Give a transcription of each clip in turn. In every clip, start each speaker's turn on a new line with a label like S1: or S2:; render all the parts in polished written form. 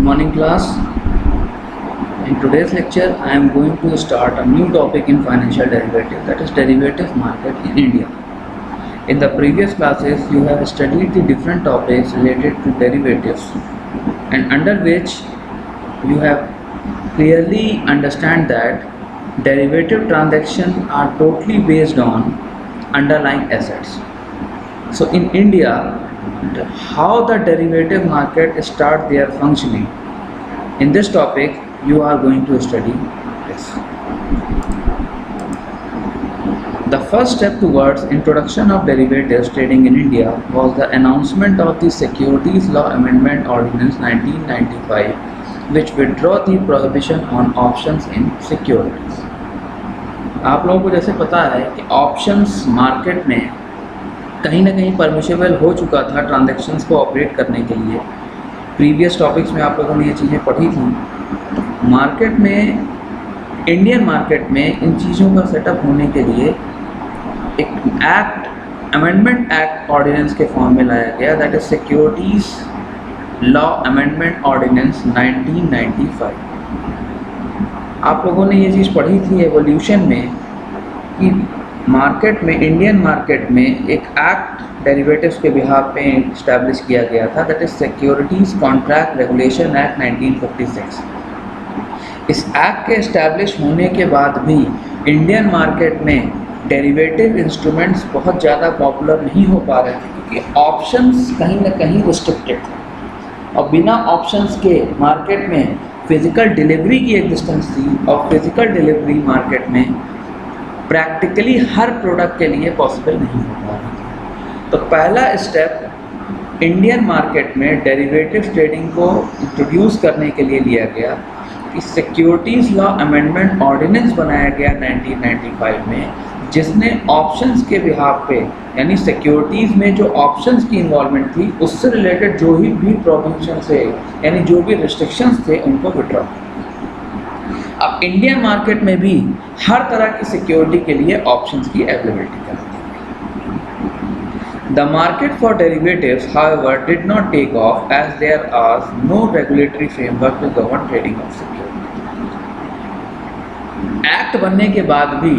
S1: morning class. In today's lecture, I am going to start a new topic in financial derivative, that is derivative market in India. In the previous classes, you have studied the different topics related to derivatives, and under which you have clearly understand that derivative transactions are totally based on underlying assets. So in India, how the derivative market start their functioning. In this topic, you are going to study this. The first step towards introduction of derivatives trading in India was the announcement of the Securities Law Amendment Ordinance 1995, which withdraw the prohibition on options in securities. आप लोगों को जैसे पता है कि options market में कहीं ना कहीं परमिशेबल हो चुका था ट्रांजैक्शंस को ऑपरेट करने के लिए। प्रीवियस टॉपिक्स में आप लोगों ने ये चीज़ें पढ़ी थी। मार्केट में, इंडियन मार्केट में इन चीज़ों का सेटअप होने के लिए एक एक्ट, अमेंडमेंट एक्ट ऑर्डिनेंस के फॉर्म में लाया गया, that is securities law amendment ordinance 1995। आप लोगों ने ये चीज़ पढ़ी थी एवोल्यूशन में कि मार्केट में, इंडियन मार्केट में एक एक्ट डेरिवेटिव्स के बिहाफ पे इस्टेब्लिश किया गया था, that is securities contract regulation act 1956। इस एक्ट के इस्टेब्लिश होने के बाद भी इंडियन मार्केट में डेरिवेटिव इंस्ट्रूमेंट्स बहुत ज़्यादा पॉपुलर नहीं हो पा रहे थे, क्योंकि ऑप्शंस कहीं ना कहीं रिस्ट्रिक्टेड थे और बिना ऑप्शंस के मार्केट में फिज़िकल डिलीवरी की एग्जिस्टेंस थी, और फिज़िकल डिलीवरी मार्केट में प्रैक्टिकली हर प्रोडक्ट के लिए पॉसिबल नहीं हो पा रहा था। तो पहला स्टेप इंडियन मार्केट में डेरिवेटिव ट्रेडिंग को इंट्रोड्यूस करने के लिए लिया गया कि सिक्योरिटीज़ लॉ अमेंडमेंट ऑर्डिनेंस बनाया गया 1995 में, जिसने ऑप्शंस के बिहाफ पे, यानी सिक्योरिटीज़ में जो ऑप्शंस की इन्वॉल्वमेंट थी उससे रिलेटेड जो भी प्रोविजन थे, यानी जो भी रिस्ट्रिक्शंस थे, उनको विड्रॉ। अब इंडियन मार्केट में भी हर तरह की सिक्योरिटी के लिए ऑप्शंस की अवेलेबिलिटी कर दी गई। The market for derivatives however did not take off as there are no regulatory framework to govern trading of security. Act बनने के बाद भी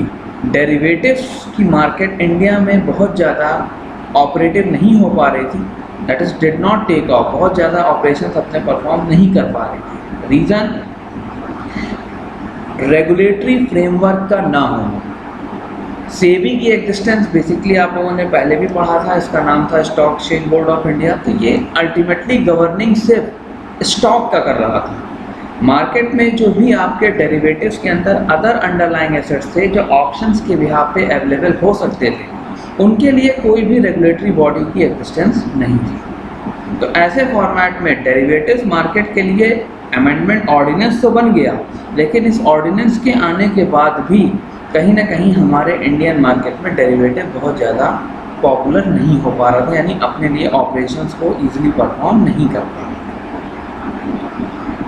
S1: डेरिवेटिव्स की मार्केट इंडिया में बहुत ज़्यादा ऑपरेटिव नहीं हो पा रही थी, that is did not take off, बहुत ज़्यादा ऑपरेशंस अपने परफॉर्म नहीं कर पा रही थी। रीज़न रेगुलेटरी फ्रेमवर्क का ना होना। सेबी की एग्जिस्टेंस बेसिकली आप लोगों ने पहले भी पढ़ा था, इसका नाम था stock exchange board of India. तो ये अल्टीमेटली गवर्निंग सिर्फ स्टॉक का कर रहा था। मार्केट में जो भी आपके डेरिवेटिव्स के अंदर अदर अंडरलाइंग एसेट्स थे जो ऑप्शंस के बिहाफ पे अवेलेबल हो सकते थे, उनके लिए कोई भी रेगुलेटरी बॉडी की एग्जिस्टेंस नहीं थी। तो ऐसे फॉर्मेट में डेरिवेटिव्स मार्केट के लिए अमेंडमेंट ऑर्डिनेंस तो बन गया, लेकिन इस ऑर्डिनेंस के आने के बाद भी कहीं ना कहीं हमारे इंडियन मार्केट में डेरिवेटिव बहुत ज़्यादा पॉपुलर नहीं हो पा रहा था, यानी अपने लिए ऑपरेशंस को ईजिली परफॉर्म नहीं कर पा रहा।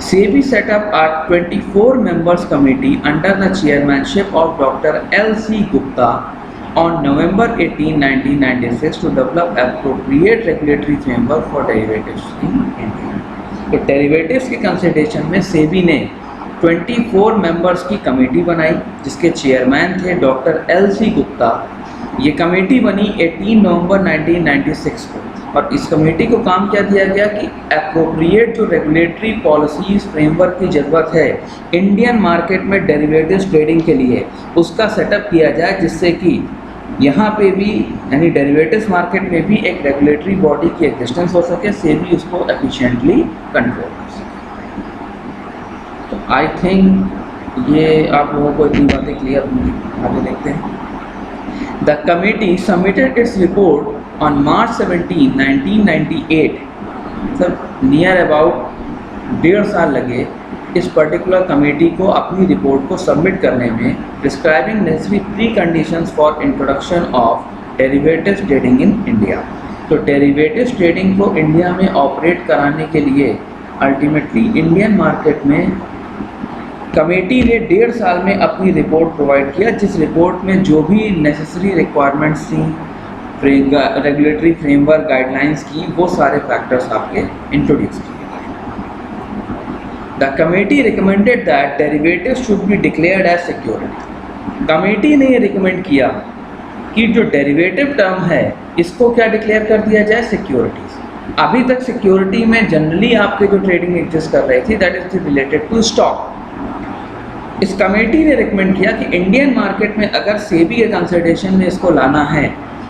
S1: SEBI set up a 24 members committee under the chairmanship of Dr. L.C. Gupta on November 18, 1996 to develop appropriate regulatory framework for derivatives in India. तो डेरिवेटिव्स के कंसिडरेशन में सेबी ने 24 मेंबर्स की कमेटी बनाई, जिसके चेयरमैन थे डॉक्टर L.C. गुप्ता। ये committee बनी 18 नवंबर 1996 को, और इस कमेटी को काम क्या दिया गया कि एप्रोप्रिएट जो रेगुलेटरी पॉलिसीज फ्रेमवर्क की ज़रूरत है इंडियन मार्केट में डेरिवेटिव्स ट्रेडिंग के लिए, उसका सेटअप किया जाए, जिससे कि यहाँ पे भी, यानी डेरिवेटिव्स मार्केट में भी एक रेगुलेटरी बॉडी की एग्जिस्टेंस हो सके, सेबी उसको एफिशिएंटली कंट्रोल कर सके। तो आई थिंक ये आप लोगों को इतनी बातें क्लियर होंगी। आगे देखते हैं। The committee submitted its report on March 17, 1998। Sir near about 1.5 साल लगे इस पर्टिकुलर कमेटी को अपनी रिपोर्ट को सबमिट करने में, describing necessary pre conditions for introduction of derivatives trading in India. तो डेरिवेटिव्स ट्रेडिंग को इंडिया में ऑपरेट कराने के लिए अल्टीमेटली इंडियन मार्केट में कमेटी ने 1.5 साल में अपनी रिपोर्ट प्रोवाइड किया, जिस रिपोर्ट में जो भी नेसेसरी रिक्वायरमेंट्स थी, रेगुलेटरी फ्रेमवर्क गाइडलाइंस की, वो सारे फैक्टर्स आपके इंट्रोड्यूस किए गए। The committee recommended that derivative should be declared as security. Committee ने ये रिकमेंड किया कि जो डेरिवेटिव टर्म है इसको क्या डिक्लेयर कर दिया जाए, सिक्योरिटीज। अभी तक सिक्योरिटी में जनरली आपके जो ट्रेडिंग एग्जिस्ट कर रही थी that is related to stock. इस कमेटी ने रिकमेंड किया कि इंडियन मार्केट में अगर सेबी के कंसिडरेशन में इसको लाना है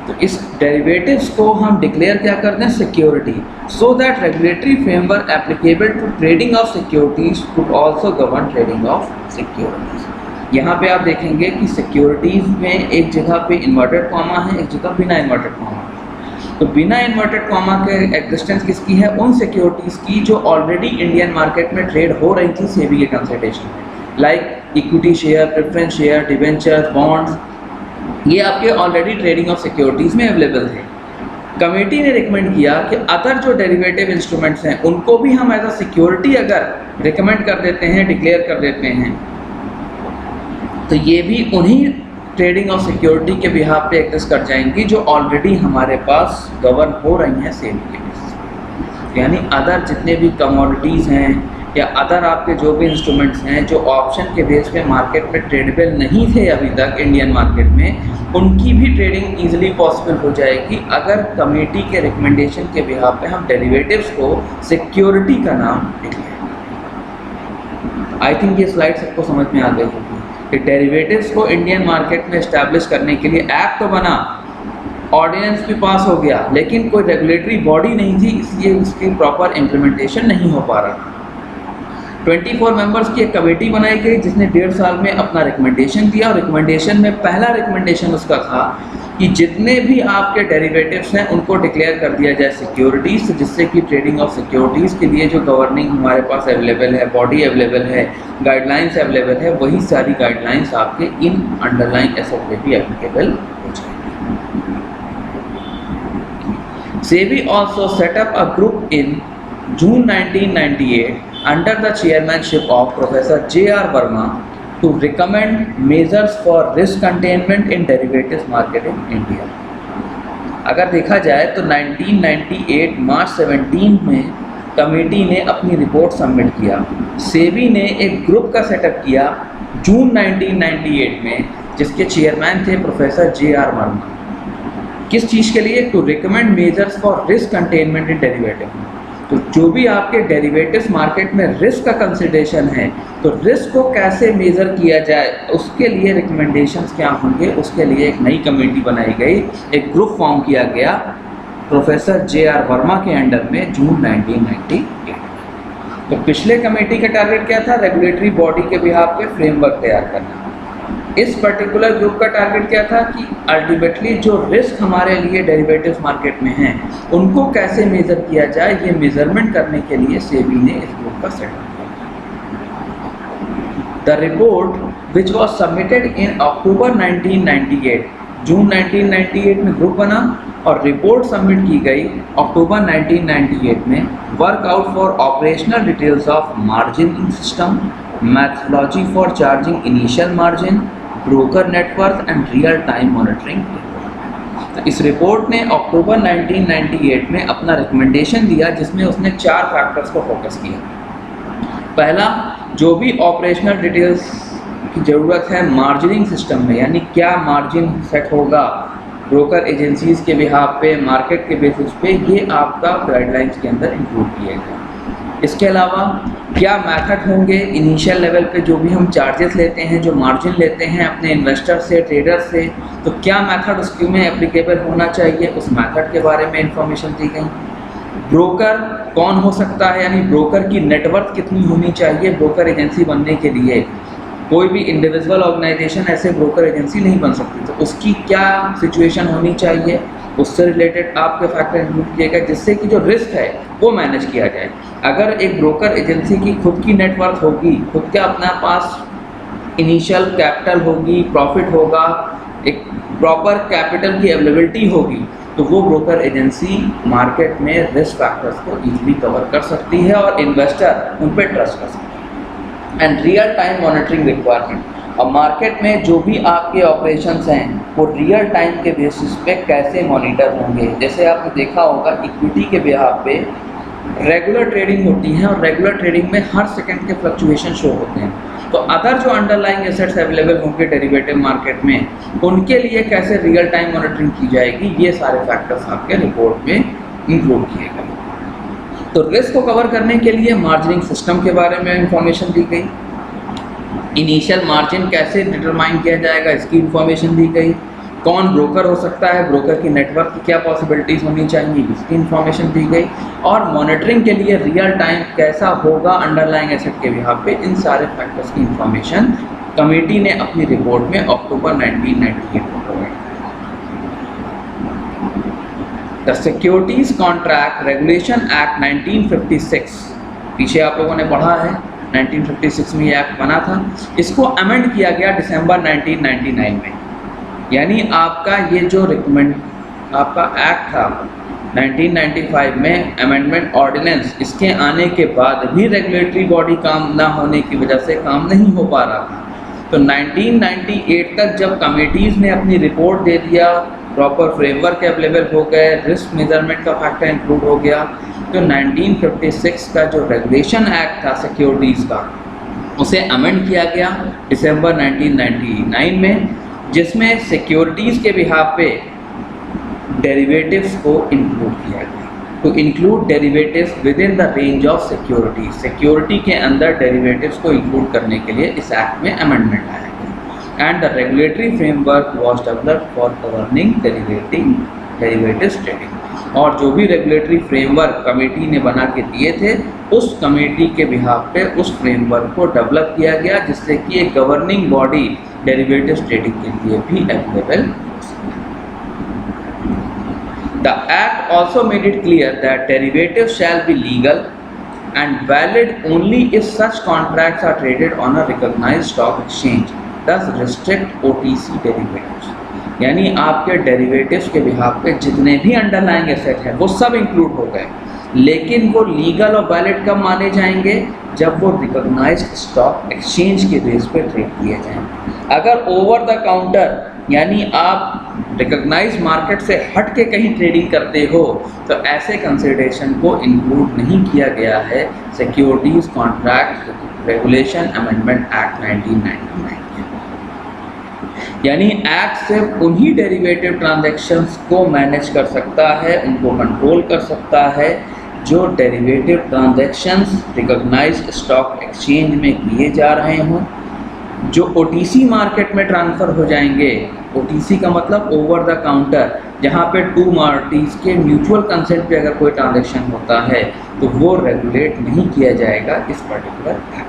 S1: तो इस डेरिवेटिव्स को हम डिक्लेयर क्या कर दें, security, so that regulatory framework applicable to trading of securities could also govern trading of securities. यहाँ पे आप देखेंगे कि सिक्योरिटीज में एक जगह पे इन्वर्टेड कॉमा है, एक जगह बिना इन्वर्टेड कॉमा है। तो बिना इन्वर्टेड कॉमा के एग्जिस्टेंस किसकी है, उन सिक्योरिटीज की जो ऑलरेडी इंडियन मार्केट में ट्रेड हो रही थी सेबी के कंसिडरेशन में, like equity share, preference share, debenture, bonds, ये आपके ऑलरेडी ट्रेडिंग ऑफ सिक्योरिटीज़ में अवेलेबल थे। कमेटी ने रिकमेंड किया कि अदर जो डेरिवेटिव इंस्ट्रूमेंट्स हैं उनको भी हम एज अ सिक्योरिटी अगर रिकमेंड कर देते हैं, डिक्लेयर कर देते हैं, तो ये भी उन्हीं ट्रेडिंग ऑफ सिक्योरिटी के बिहाफ पे एग्जिस्ट कर जाएंगी जो ऑलरेडी हमारे पास गवर्न हो रही हैं सेबी के बेसिस। यानी अदर जितने भी कमोडिटीज़ हैं या अदर आपके जो भी इंस्ट्रूमेंट्स हैं जो ऑप्शन के बेस पे मार्केट में ट्रेडेबल नहीं थे अभी तक इंडियन मार्केट में, उनकी भी ट्रेडिंग इजीली पॉसिबल हो जाएगी अगर कमेटी के रिकमेंडेशन के बिहाफ पे हम डेरिवेटिव्स को सिक्योरिटी का नाम डिक्लेयर। आई थिंक ये स्लाइड सबको समझ में आ गई होगी कि डेरिवेटिव्स को इंडियन मार्केट में इस्टेब्लिश करने के लिए एक्ट तो बना, ऑर्डिनेंस भी पास हो गया, लेकिन कोई रेगुलेटरी बॉडी नहीं थी, इसलिए उसकी प्रॉपर इम्प्लीमेंटेशन नहीं हो पा रहा था। 24 मेंबर्स की एक कमेटी बनाई गई जिसने 1.5 साल में अपना रिकमेंडेशन दिया, और रिकमेंडेशन में पहला रिकमेंडेशन उसका था कि जितने भी आपके डेरिवेटिव्स हैं उनको डिक्लेयर कर दिया जाए सिक्योरिटीज़, जिससे कि ट्रेडिंग ऑफ सिक्योरिटीज़ के लिए जो गवर्निंग हमारे पास अवेलेबल है, बॉडी अवेलेबल है, गाइडलाइंस अवेलेबल है, वही सारी गाइडलाइंस आपके इन अंडरलाइंग एसेट पे भी एप्लीकेबल हो जाएगी। SEBI also set up a group in June 1998 under the chairmanship of Professor J.R. Verma to recommend measures for risk containment in derivatives market in India। अगर देखा जाए तो 1998 मार्च 17 में कमेटी ने अपनी रिपोर्ट सबमिट किया, सेबी ने एक ग्रुप का सेटअप किया जून 1998 में जिसके चेयरमैन थे प्रोफेसर J.R. वर्मा। किस चीज़ के लिए, to recommend measures for risk containment in derivative. तो जो भी आपके डेरिवेटिव्स मार्केट में रिस्क का कंसिडरेशन है, तो रिस्क को कैसे मेज़र किया जाए उसके लिए रिकमेंडेशंस क्या होंगे, उसके लिए एक नई कमेटी बनाई गई, एक ग्रुप फॉर्म किया गया प्रोफेसर J.R. वर्मा के अंडर में जून 1998। तो पिछले कमेटी का टारगेट क्या था, रेगुलेटरी बॉडी के बिहाफ पे फ्रेमवर्क तैयार करना। इस पर्टिकुलर ग्रुप का टारगेट क्या था कि अल्टीमेटली जो रिस्क हमारे लिए डेरिवेटिव्स मार्केट में हैं उनको कैसे मेज़र किया जाए, ये मेजरमेंट करने के लिए सेबी ने इस ग्रुप का सेटअप किया। The report which was submitted in October 1998, जून 1998 में ग्रुप बना और रिपोर्ट सबमिट की गई अक्टूबर 1998 में, workout for operational details of margin system, methodology for charging initial margin, broker network and real time monitoring. तो इस रिपोर्ट ने अक्टूबर 1998 में अपना रिकमेंडेशन दिया जिसमें उसने 4 फैक्टर्स को फोकस किया। पहला, जो भी ऑपरेशनल डिटेल्स की ज़रूरत है मार्जिनिंग सिस्टम में, यानी क्या मार्जिन सेट होगा ब्रोकर एजेंसीज़ के बिहाफ पे, मार्केट के बेसिस पे, ये आपका गाइडलाइंस के अंदर इंक्लूड किया गया। इसके अलावा क्या मेथड होंगे इनिशियल लेवल पे, जो भी हम चार्जेस लेते हैं, जो मार्जिन लेते हैं अपने इन्वेस्टर से, ट्रेडर से, तो क्या मेथड उसके में एप्लीकेबल होना चाहिए, उस मेथड के बारे में इंफॉर्मेशन दी गई। ब्रोकर कौन हो सकता है, यानी ब्रोकर की नेटवर्थ कितनी होनी चाहिए ब्रोकर एजेंसी बनने के लिए। कोई भी इंडिविजुअल ऑर्गेनाइजेशन ऐसे ब्रोकर एजेंसी नहीं बन सकती, तो उसकी क्या सिचुएशन होनी चाहिए, उससे रिलेटेड आपके फैक्टर इंक्लूड किए गए जिससे कि जो रिस्क है वो मैनेज किया जाए। अगर एक ब्रोकर एजेंसी की खुद की नेटवर्थ होगी, खुद का अपना पास इनिशियल कैपिटल होगी, प्रॉफिट होगा, एक प्रॉपर कैपिटल की अवेलेबिलिटी होगी, तो वो ब्रोकर एजेंसी मार्केट में रिस्क फैक्टर्स को ईजिली कवर कर सकती है और इन्वेस्टर उन पर ट्रस्ट कर सकते हैं। And real time monitoring requirement, और मार्केट में जो भी आपके ऑपरेशंस हैं वो रियल टाइम के बेसिस पे कैसे मॉनिटर होंगे। जैसे आपने देखा होगा इक्विटी के बिहाफ पे रेगुलर ट्रेडिंग होती है और रेगुलर ट्रेडिंग में हर सेकंड के फ्लक्चुएशन शो होते हैं। तो अदर जो अंडरलाइंग एसेट्स अवेलेबल होंगे डेरिवेटिव मार्केट में, उनके लिए कैसे रियल टाइम मॉनिटरिंग की जाएगी, ये सारे फैक्टर्स आपके रिपोर्ट में इंक्लूड किए गए। तो रिस्क को कवर करने के लिए मार्जिनिंग सिस्टम के बारे में इंफॉर्मेशन दी गई, इनिशियल मार्जिन कैसे डिटरमाइन किया जाएगा इसकी इंफॉर्मेशन दी गई, कौन ब्रोकर हो सकता है, ब्रोकर की नेटवर्क की क्या पॉसिबिलिटीज होनी चाहिए इसकी इंफॉर्मेशन दी गई, और मॉनिटरिंग के लिए रियल टाइम कैसा होगा अंडरलाइंग एसेट के बिहाफ पे, इन सारे फैक्टर्स की इंफॉर्मेशन कमेटी ने अपनी रिपोर्ट में अक्टूबर 1998 को प्रोवाइड किया। The securities contract regulation act 1956, पीछे आप लोगों ने पढ़ा है 1956 में ये एक्ट बना था, इसको अमेंड किया गया दिसंबर 1999 में। यानी आपका ये जो आपका एक्ट था 1995 में अमेंडमेंट ऑर्डिनेंस, इसके आने के बाद भी रेगुलेटरी बॉडी काम ना होने की वजह से काम नहीं हो पा रहा था। तो 1998 तक जब कमेटीज़ ने अपनी रिपोर्ट दे दिया, प्रॉपर फ्रेमवर्क अवेलेबल हो गए, रिस्क मेजरमेंट का फैक्टर इंक्लूड हो गया, तो 1956 का जो रेगुलेशन एक्ट था सिक्योरिटीज़ का, उसे अमेंड किया गया दिसंबर 1999 में, जिसमें सिक्योरिटीज़ के बिहाफ पे डेरिवेटिव्स को इंक्लूड किया गया। To include derivatives within the range of security, security के अंदर डेरिवेटिव्स को इंक्लूड करने के लिए इस एक्ट में अमेंडमेंट आया गया। And the regulatory framework was developed for governing derivatives trading, और जो भी रेगुलेटरी फ्रेमवर्क कमेटी ने बना के दिए थे, उस कमेटी के बिहाफ पे उस फ्रेमवर्क को डेवलप किया गया, जिससे कि एक गवर्निंग बॉडी डेरिवेटिव्स ट्रेडिंग के लिए भी available. The Act also made it clear that derivatives shall be legal and valid only if such contracts are traded on a recognized stock exchange, thus restrict OTC derivatives। यानी आपके derivatives के behalf पे जितने भी underlying asset हैं वो सब include हो गए, लेकिन वो लीगल और वैलिड कब माने जाएंगे, जब वो रिकॉग्नाइज्ड स्टॉक एक्सचेंज के बेस पे ट्रेड किए जाएंगे। अगर ओवर द काउंटर यानी आप रिकॉग्नाइज मार्केट से हट के कहीं ट्रेडिंग करते हो, तो ऐसे कंसिडरेशन को इंक्लूड नहीं किया गया है securities contract regulation amendment act 1999। यानी एक्ट सिर्फ उन्हीं डेरिवेटिव ट्रांजैक्शंस को मैनेज कर सकता है, उनको कंट्रोल कर सकता है जो derivative transactions recognised stock exchange में किए जा रहे हों। जो ओटीसी मार्केट में ट्रांसफ़र हो जाएंगे, ओटीसी का मतलब ओवर द काउंटर, जहाँ पे टू पार्टीज के म्यूचुअल कंसेंट पे अगर कोई ट्रांजैक्शन होता है तो वो रेगुलेट नहीं किया जाएगा इस पर्टिकुलर एक्ट।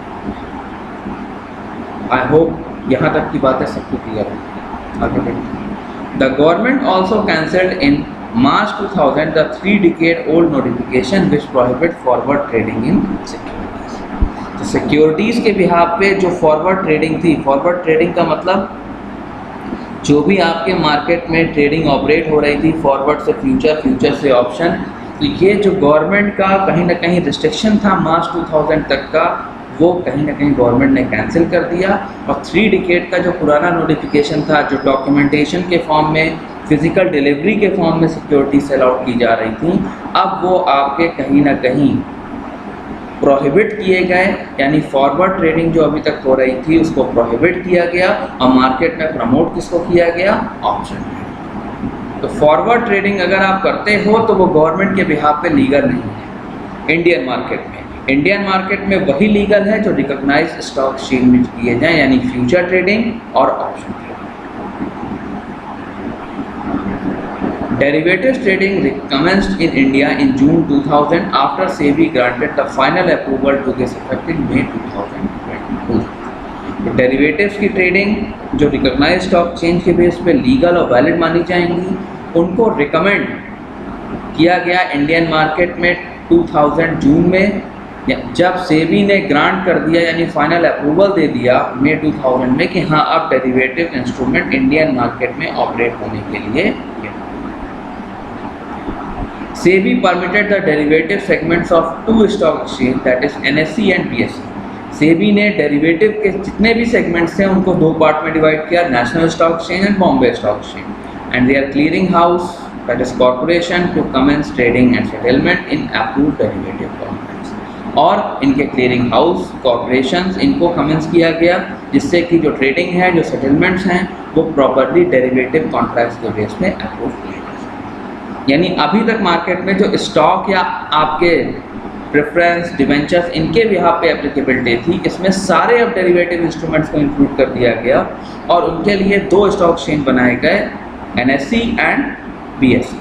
S1: आई होप यहाँ तक की बातें सबको क्लियर है। आगे बढ़ते। The government also cancelled in March 2000 the 3-decade-old notification which prohibit forward trading in securities। तो सिक्योरिटीज़ के बिहाफ पे जो फॉरवर्ड ट्रेडिंग थी, फॉरवर्ड ट्रेडिंग का मतलब जो भी आपके मार्केट में ट्रेडिंग ऑपरेट हो रही थी फॉरवर्ड से फ्यूचर, फ्यूचर से ऑप्शन, तो ये जो गवर्नमेंट का कहीं ना कहीं रिस्ट्रिक्शन था मार्च 2000 तक का, वो कहीं ना कहीं गवर्नमेंट ने कैंसिल कर दिया। और 3 डिकेड का जो पुराना नोटिफिकेशन था, जो डॉक्यूमेंटेशन के फॉर्म में, फिजिकल डिलीवरी के फॉर्म में सिक्योरिटी सेल आउट की जा रही थी, अब वो आपके कहीं ना कहीं प्रोहिबिट किए गए। यानी फॉरवर्ड ट्रेडिंग जो अभी तक हो रही थी उसको प्रोहिबिट किया गया और मार्केट में प्रमोट किसको किया गया, ऑप्शन। तो फॉरवर्ड ट्रेडिंग अगर आप करते हो तो वो गवर्नमेंट के बिहाफ पे लीगल नहीं है इंडियन मार्केट में। इंडियन मार्केट में वही लीगल है जो रिकॉग्नाइज्ड स्टॉक एक्सचेंज में किए जाएं, यानी फ्यूचर ट्रेडिंग और option trading. Derivatives trading recommenced in India in June 2000 after SEBI granted the final approval to this effect in May 2022। तो डेरिवेटिव्स की ट्रेडिंग जो रिकॉग्नाइज्ड स्टॉक एक्सचेंज के बेस पे लीगल और वैलिड मानी जाएंगी, उनको रिकमेंड किया गया इंडियन मार्केट में 2000 जून में, जब सेबी ने ग्रांट कर दिया यानी फाइनल अप्रूवल दे दिया मई 2000 में कि हाँ अब डेरिवेटिव इंस्ट्रूमेंट इंडियन मार्केट में ऑपरेट होने के लिए। SEBI permitted the derivative segments of 2 stock exchange, that is NSE and BSE। SEBI ने डेरिवेटिव के जितने भी सेगमेंट्स हैं उनको 2 पार्ट में डिवाइड किया, national stock exchange and Bombay stock exchange, and their clearing house that is corporation to commence trading and settlement in approved derivative contracts. और इनके क्लियरिंग हाउस कॉर्पोरेशंस इनको कमेंस किया गया जिससे कि जो ट्रेडिंग है जो सेटलमेंट्स हैं वो प्रॉपर्ली डेरिवेटिव कॉन्ट्रैक्ट्स के बेस पे अप्रूव किए गए। यानी अभी तक मार्केट में जो स्टॉक या आपके प्रेफरेंस डिवेंचर्स इनके बिहाफ पे एप्लीकेबिलिटी थी, इसमें सारे अब डेरिवेटिव इंस्ट्रूमेंट्स को इंक्लूड कर दिया गया और उनके लिए दो स्टॉक एक्सचेंज बनाए गए, NSE एंड BSE।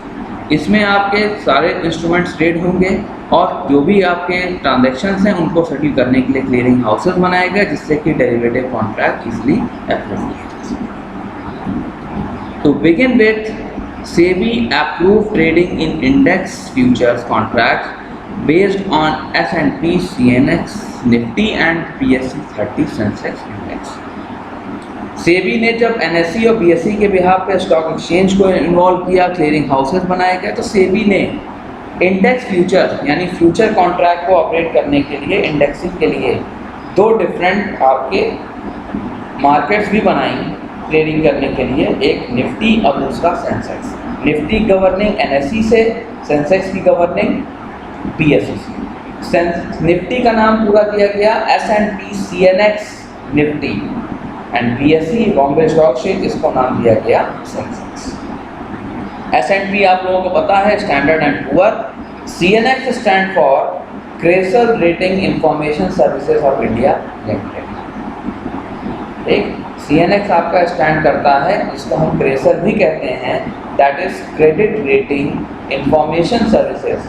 S1: इसमें आपके सारे इंस्ट्रूमेंट्स ट्रेड होंगे और जो भी आपके ट्रांजैक्शंस हैं उनको सेटल करने के लिए क्लियरिंग हाउसेस बनाए गए जिससे कि डेरिवेटिव कॉन्ट्रैक्ट इजीली अप्रूव किए जा सकें। To begin with, SEBI approved trading in index futures contracts based on S&P CNX Nifty and BSE 30 Sensex Index। SEBI ने जब NSE और BSE के बिहाफ पे स्टॉक एक्सचेंज को इन्वॉल्व किया, क्लियरिंग हाउसेस बनाए गए, तो सेबी ने इंडेक्स फ्यूचर यानी फ्यूचर कॉन्ट्रैक्ट को ऑपरेट करने के लिए इंडेक्सिंग के लिए दो डिफरेंट आपके मार्केट्स भी बनाई ट्रेडिंग करने के लिए, एक निफ्टी और दूसरा सेंसेक्स। निफ्टी गवर्निंग NSE से, सेंसेक्स की गवर्निंग BSE से। निफ्टी का नाम पूरा दिया गया S&P CNX Nifty and BSE Bombay stock exchange, इसको नाम दिया गया सेंसेक्स। S&P आप लोगों को पता है standard and poor, CNX stand for CRISIL rating information services of India limited. एक CNX आपका स्टैंड करता है जिसको हम क्रेसल भी कहते हैं, that is credit rating information services.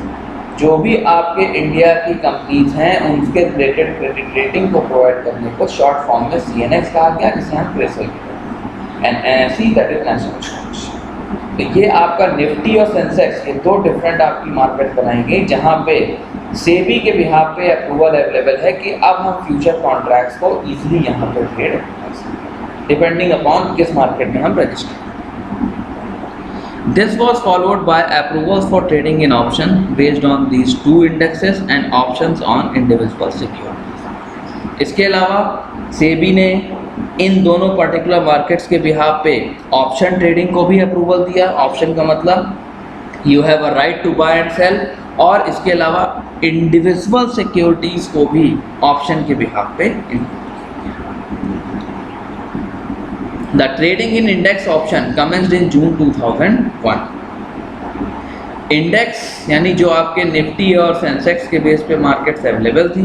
S1: जो भी आपके इंडिया की कंपनीज हैं उनके रिलेटेड क्रेडिट रेटिंग को प्रोवाइड करने को शॉर्ट फॉर्म में CNX कहा गया, जिसे हम क्रेसल कहते हैं, and NSE that is national stock exchange. तो ये आपका निफ्टी और सेंसेक्स ये दो डिफरेंट आपकी मार्केट बनाई गई जहाँ पे सेबी के बिहाफ पे अप्रूवल अवेलेबल है कि अब हम फ्यूचर कॉन्ट्रैक्ट्स को इजीली यहाँ पे ट्रेड कर सकते हैं डिपेंडिंग अपॉन किस मार्केट में हम register. This was followed by approvals for trading in option based on these two indexes and options on individual securities। इसके अलावा सेबी ने इन दोनों पर्टिकुलर मार्केट्स के बिहाफ पे ऑप्शन ट्रेडिंग को भी अप्रूवल दिया। ऑप्शन का मतलब you have a right to buy and sell, और इसके अलावा इंडिविजुअल सिक्योरिटीज़ को भी ऑप्शन के बिहाफ पे The trading in index option commenced in June 2001। Index यानी जो आपके निफ्टी और सेंसेक्स के बेस पे मार्केट्स अवेलेबल थी,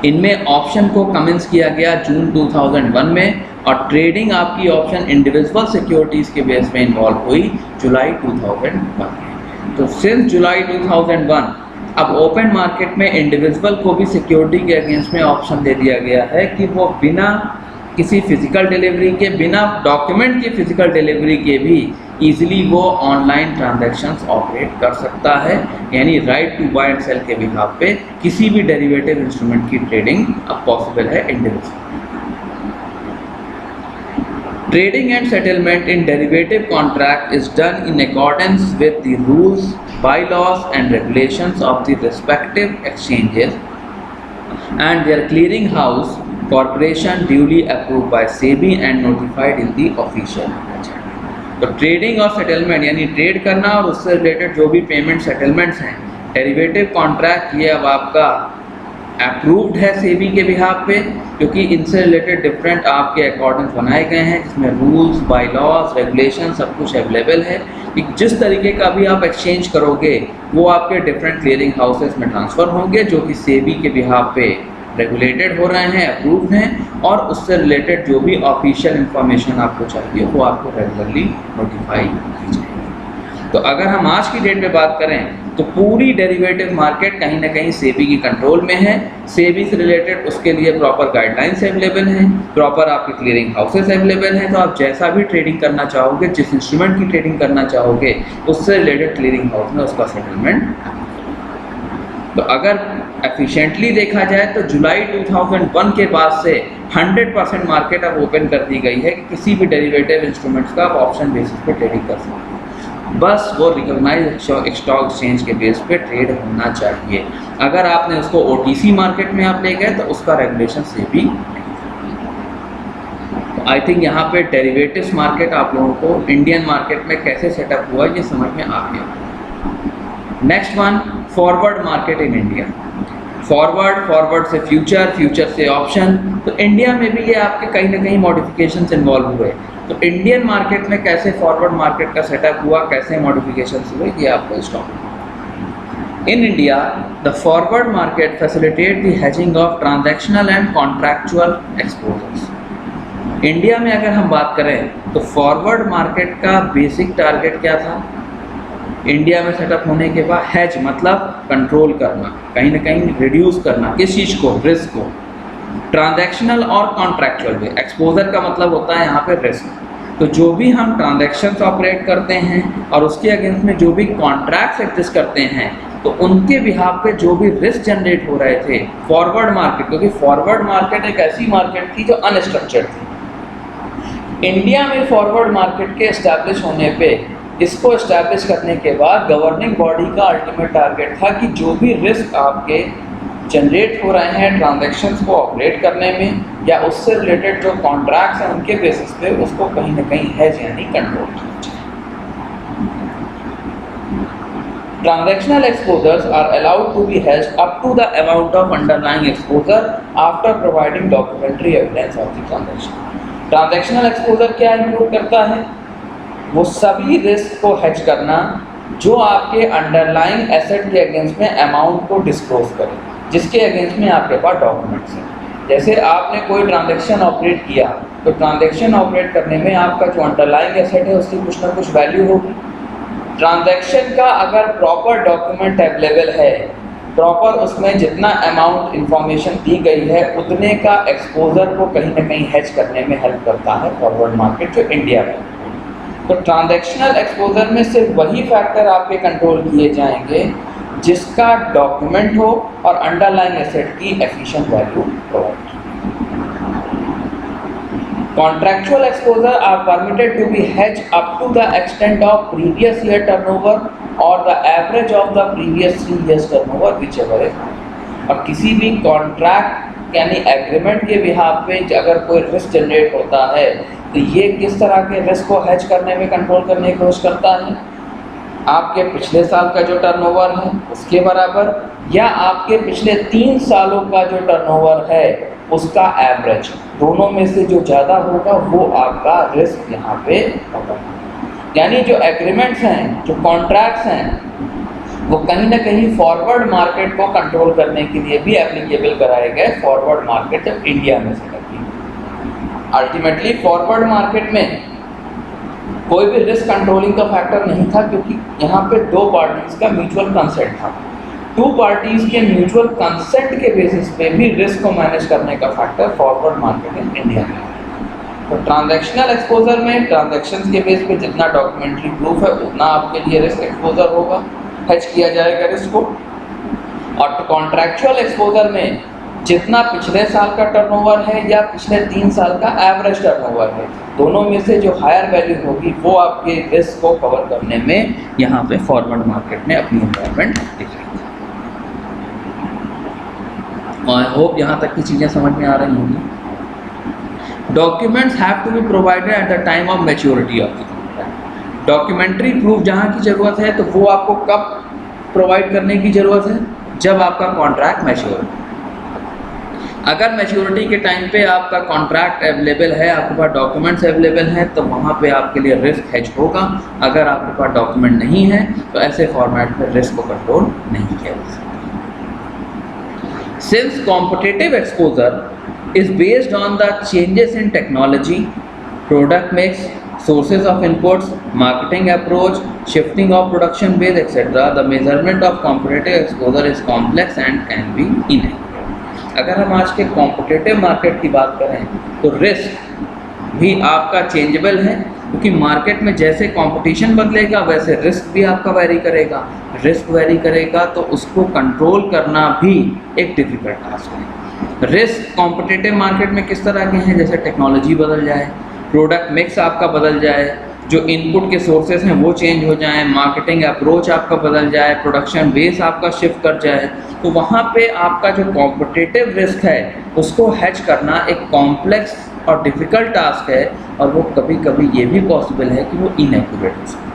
S1: इनमें ऑप्शन को कमेंस किया गया जून 2001 में और ट्रेडिंग आपकी ऑप्शन इंडिविजुअल सिक्योरिटीज़ के बेस पे इन्वॉल्व हुई जुलाई 2001 में। तो सिंस जुलाई 2001 अब ओपन मार्केट में इंडिविजुअल को भी सिक्योरिटी के अगेंस्ट में ऑप्शन दे दिया गया है कि वो बिना किसी फिजिकल डिलीवरी के, बिना डॉक्यूमेंट की फिजिकल डिलीवरी के भी इजीली वो ऑनलाइन ट्रांजैक्शंस ऑपरेट कर सकता है। यानी right to buy and sell के बिहाफ पे किसी भी डेरिवेटिव इंस्ट्रूमेंट की ट्रेडिंग अब पॉसिबल है individual. Trading and settlement in derivative contract is done in accordance with the rules, bylaws and regulations of the respective exchanges and their clearing house corporation duly approved by SEBI and notified in the official gazette। तो trading और settlement यानी trade करना और उससे related जो भी payment settlements हैं, derivative contract, ये अब आपका अप्रूव्ड है सेबी के बिहाफ पे, क्योंकि इनसे रिलेटेड डिफरेंट आपके अकॉर्डिंग बनाए गए हैं जिसमें रूल्स, बायलॉज, रेगुलेशन सब कुछ अवेलेबल है कि जिस तरीके का भी आप एक्सचेंज करोगे वो आपके डिफरेंट क्लियरिंग हाउसेस में ट्रांसफ़र होंगे जो कि सेबी के बिहाफ पे रेगुलेटेड हो रहे हैं, अप्रूव्ड हैं, और उससे रिलेटेड जो भी ऑफिशियल इंफॉर्मेशन आपको चाहिए वो आपको रेगुलरली नोटिफाई की जाएगी। तो अगर हम आज की डेट में बात करें तो पूरी डेरिवेटिव मार्केट कहीं ना कहीं सेबी की कंट्रोल में है। सेबी से रिलेटेड उसके लिए प्रॉपर गाइडलाइंस अवेलेबल हैं, प्रॉपर आपके क्लियरिंग हाउसेस अवेलेबल हैं। तो आप जैसा भी ट्रेडिंग करना चाहोगे, जिस इंस्ट्रूमेंट की ट्रेडिंग करना चाहोगे, उससे रिलेटेड क्लियरिंग हाउस में उसका सेटलमेंट। तो अगर एफिशिएंटली देखा जाए तो जुलाई 2001 के बाद से 100% मार्केट अब ओपन कर दी गई है कि किसी भी डेरिवेटिव इंस्ट्रूमेंट्स का आप ऑप्शन बेसिस पे ट्रेडिंग कर सकते हैं। बस वो रिकॉग्नाइज्ड स्टॉक एक्सचेंज के बेस पे ट्रेड होना चाहिए। अगर आपने उसको OTC मार्केट में आप ले गए तो उसका रेगुलेशन से भी। तो आई थिंक यहाँ पे डेरिवेटिव्स मार्केट आप लोगों को इंडियन मार्केट में कैसे सेटअप हुआ ये समझ में आ गया। Next one, forward market in India. Forward से फ्यूचर से ऑप्शन। तो इंडिया में भी ये आपके कहीं ना कहीं मॉडिफिकेशंस इन्वॉल्व हुए। तो इंडियन मार्केट में कैसे फॉरवर्ड मार्केट का सेटअप हुआ, कैसे मॉडिफिकेशंस हुए, ये आपको इस topic. In India the forward market facilitate the hedging of transactional and contractual exposures. India में अगर हम बात करें तो फॉरवर्ड मार्केट का बेसिक टारगेट क्या था? इंडिया में सेटअप होने के बाद हेज मतलब कंट्रोल करना, कहीं ना कहीं रिड्यूस करना, किस चीज़ को? रिस्क को। ट्रांजैक्शनल और कॉन्ट्रैक्चुअल में एक्सपोजर का मतलब होता है यहाँ पे रिस्क। तो जो भी हम ट्रांजैक्शंस ऑपरेट करते हैं और उसके अगेंस्ट में जो भी कॉन्ट्रैक्ट्स एग्जिस्ट करते हैं, तो उनके बिहाफ पे जो भी रिस्क जनरेट हो रहे थे फॉरवर्ड मार्केट, क्योंकि फॉरवर्ड मार्केट एक ऐसी मार्केट थी जो अनस्ट्रक्चर्ड थी। इंडिया में फॉरवर्ड मार्केट के इस्टेब्लिश होने पे, इसको इस्टेब्लिश करने के बाद गवर्निंग बॉडी का अल्टीमेट टारगेट था कि जो भी रिस्क आपके जनरेट हो रहे हैं ट्रांजैक्शंस को ऑपरेट करने में या उससे रिलेटेड जो कॉन्ट्रैक्ट्स हैं उनके बेसिस पे, उसको कहीं ना कहीं हेज यानी कंट्रोल किया जाए। Transactional exposures are allowed to be hedged up to the amount of underlying exposure after providing documentary evidence of the transaction. Transactional exposure क्या इंक्लूड करता है? वो सभी रिस्क को हेज करना जो आपके अंडरलाइंग एसेट के अगेंस्ट में अमाउंट को डिस्क्लोज करे, जिसके अगेंस्ट में आपके पास डॉक्यूमेंट्स हैं। जैसे आपने कोई ट्रांजैक्शन ऑपरेट किया, तो ट्रांजैक्शन ऑपरेट करने में आपका जो अंडरलाइंग एसेट है उसकी कुछ ना कुछ वैल्यू होगी। ट्रांजैक्शन का अगर प्रॉपर डॉक्यूमेंट अवेलेबल है, प्रॉपर उसमें जितना अमाउंट इंफॉर्मेशन दी गई है उतने का एक्सपोजर को कहीं ना कहीं हेज करने में हेल्प करता है फॉरवर्ड मार्केट जो इंडिया में। तो ट्रांजैक्शनल एक्सपोजर में सिर्फ वही फैक्टर आपके कंट्रोल किए जाएंगे जिसका डॉक्यूमेंट हो और अंडरलाइंग एसेट की efficient value provide. Contractual exposure are permitted to be hedged up to the extent of previous year turnover or the average of the previous 3 years turnover, whichever is. और किसी भी contract यानी agreement के behalf पे अगर कोई risk generate होता है तो ये किस तरह के रिस्क को हेज करने में कंट्रोल करने की कोशिश करता है? आपके पिछले साल का जो टर्नओवर है उसके बराबर या आपके पिछले 3 सालों का जो टर्नओवर है उसका एवरेज, दोनों में से जो ज़्यादा होगा वो आपका रिस्क यहाँ पे होगा। यानी जो एग्रीमेंट्स हैं, जो कॉन्ट्रैक्ट्स हैं, वो कहीं ना कहीं फॉरवर्ड मार्केट को कंट्रोल करने के लिए भी एप्लीकेबल कराए गए फॉरवर्ड मार्केट जब इंडिया में से लगी। अल्टीमेटली फॉरवर्ड मार्केट में कोई भी रिस्क कंट्रोलिंग का फैक्टर नहीं था, क्योंकि यहाँ पे 2 पार्टीज का म्यूचुअल कंसेंट था। 2 पार्टीज के म्यूचुअल कंसेंट के बेसिस पे भी रिस्क को मैनेज करने का factor forward market in India में। तो ट्रांजैक्शनल एक्सपोजर में ट्रांजैक्शंस के बेस पे जितना डॉक्यूमेंट्री प्रूफ है उतना आपके लिए रिस्क एक्सपोजर होगा, हेज किया जाएगा रिस्क को। और कॉन्ट्रैक्चुअल एक्सपोजर में जितना पिछले साल का टर्नओवर है या पिछले 3 साल का एवरेज टर्नओवर है, दोनों में से जो हायर वैल्यू होगी वो आपके रिस्क को कवर करने में यहाँ पे फॉरवर्ड मार्केट ने अपनी इन्वॉल्वमेंट दिखाई। आई होप यहाँ तक की चीज़ें समझ में आ रही होंगी। Documents have to be provided at the time of maturity of the contract. Documentary proof जहाँ की ज़रूरत है तो वो आपको कब प्रोवाइड करने की ज़रूरत है? जब आपका कॉन्ट्रैक्ट मैच्योर हो। अगर मैच्योरिटी के टाइम पे आपका कॉन्ट्रैक्ट अवेलेबल है, आपके पास डॉक्यूमेंट्स अवेलेबल हैं, तो वहाँ पे आपके लिए रिस्क हेज होगा। अगर आपके पास डॉक्यूमेंट नहीं है तो ऐसे फॉर्मेट में रिस्क को कंट्रोल नहीं किया जा सकता। Since competitive exposure is based on the changes in technology, product mix, sources of inputs, marketing approach, shifting of production base, etc., the measurement of competitive exposure is complex and can be inaccurate. अगर हम आज के competitive market की बात करें तो risk भी आपका चेंजेबल है, क्योंकि मार्केट में जैसे कंपटीशन बदलेगा वैसे रिस्क भी आपका वेरी करेगा। रिस्क वेरी करेगा तो उसको कंट्रोल करना भी एक डिफिकल्ट टास्क है। रिस्क कॉम्पिटिटिव मार्केट में किस तरह के हैं? जैसे टेक्नोलॉजी बदल जाए, प्रोडक्ट मिक्स आपका बदल जाए, जो इनपुट के सोर्सेज हैं वो चेंज हो जाएं, मार्केटिंग अप्रोच आपका बदल जाए, प्रोडक्शन बेस आपका शिफ्ट कर जाए, तो वहाँ पे आपका जो कॉम्पिटिटिव रिस्क है उसको हेज करना एक कॉम्प्लेक्स और डिफ़िकल्ट टास्क है, और वो कभी कभी ये भी पॉसिबल है कि वो इनएक्यूरेट हो सकता है।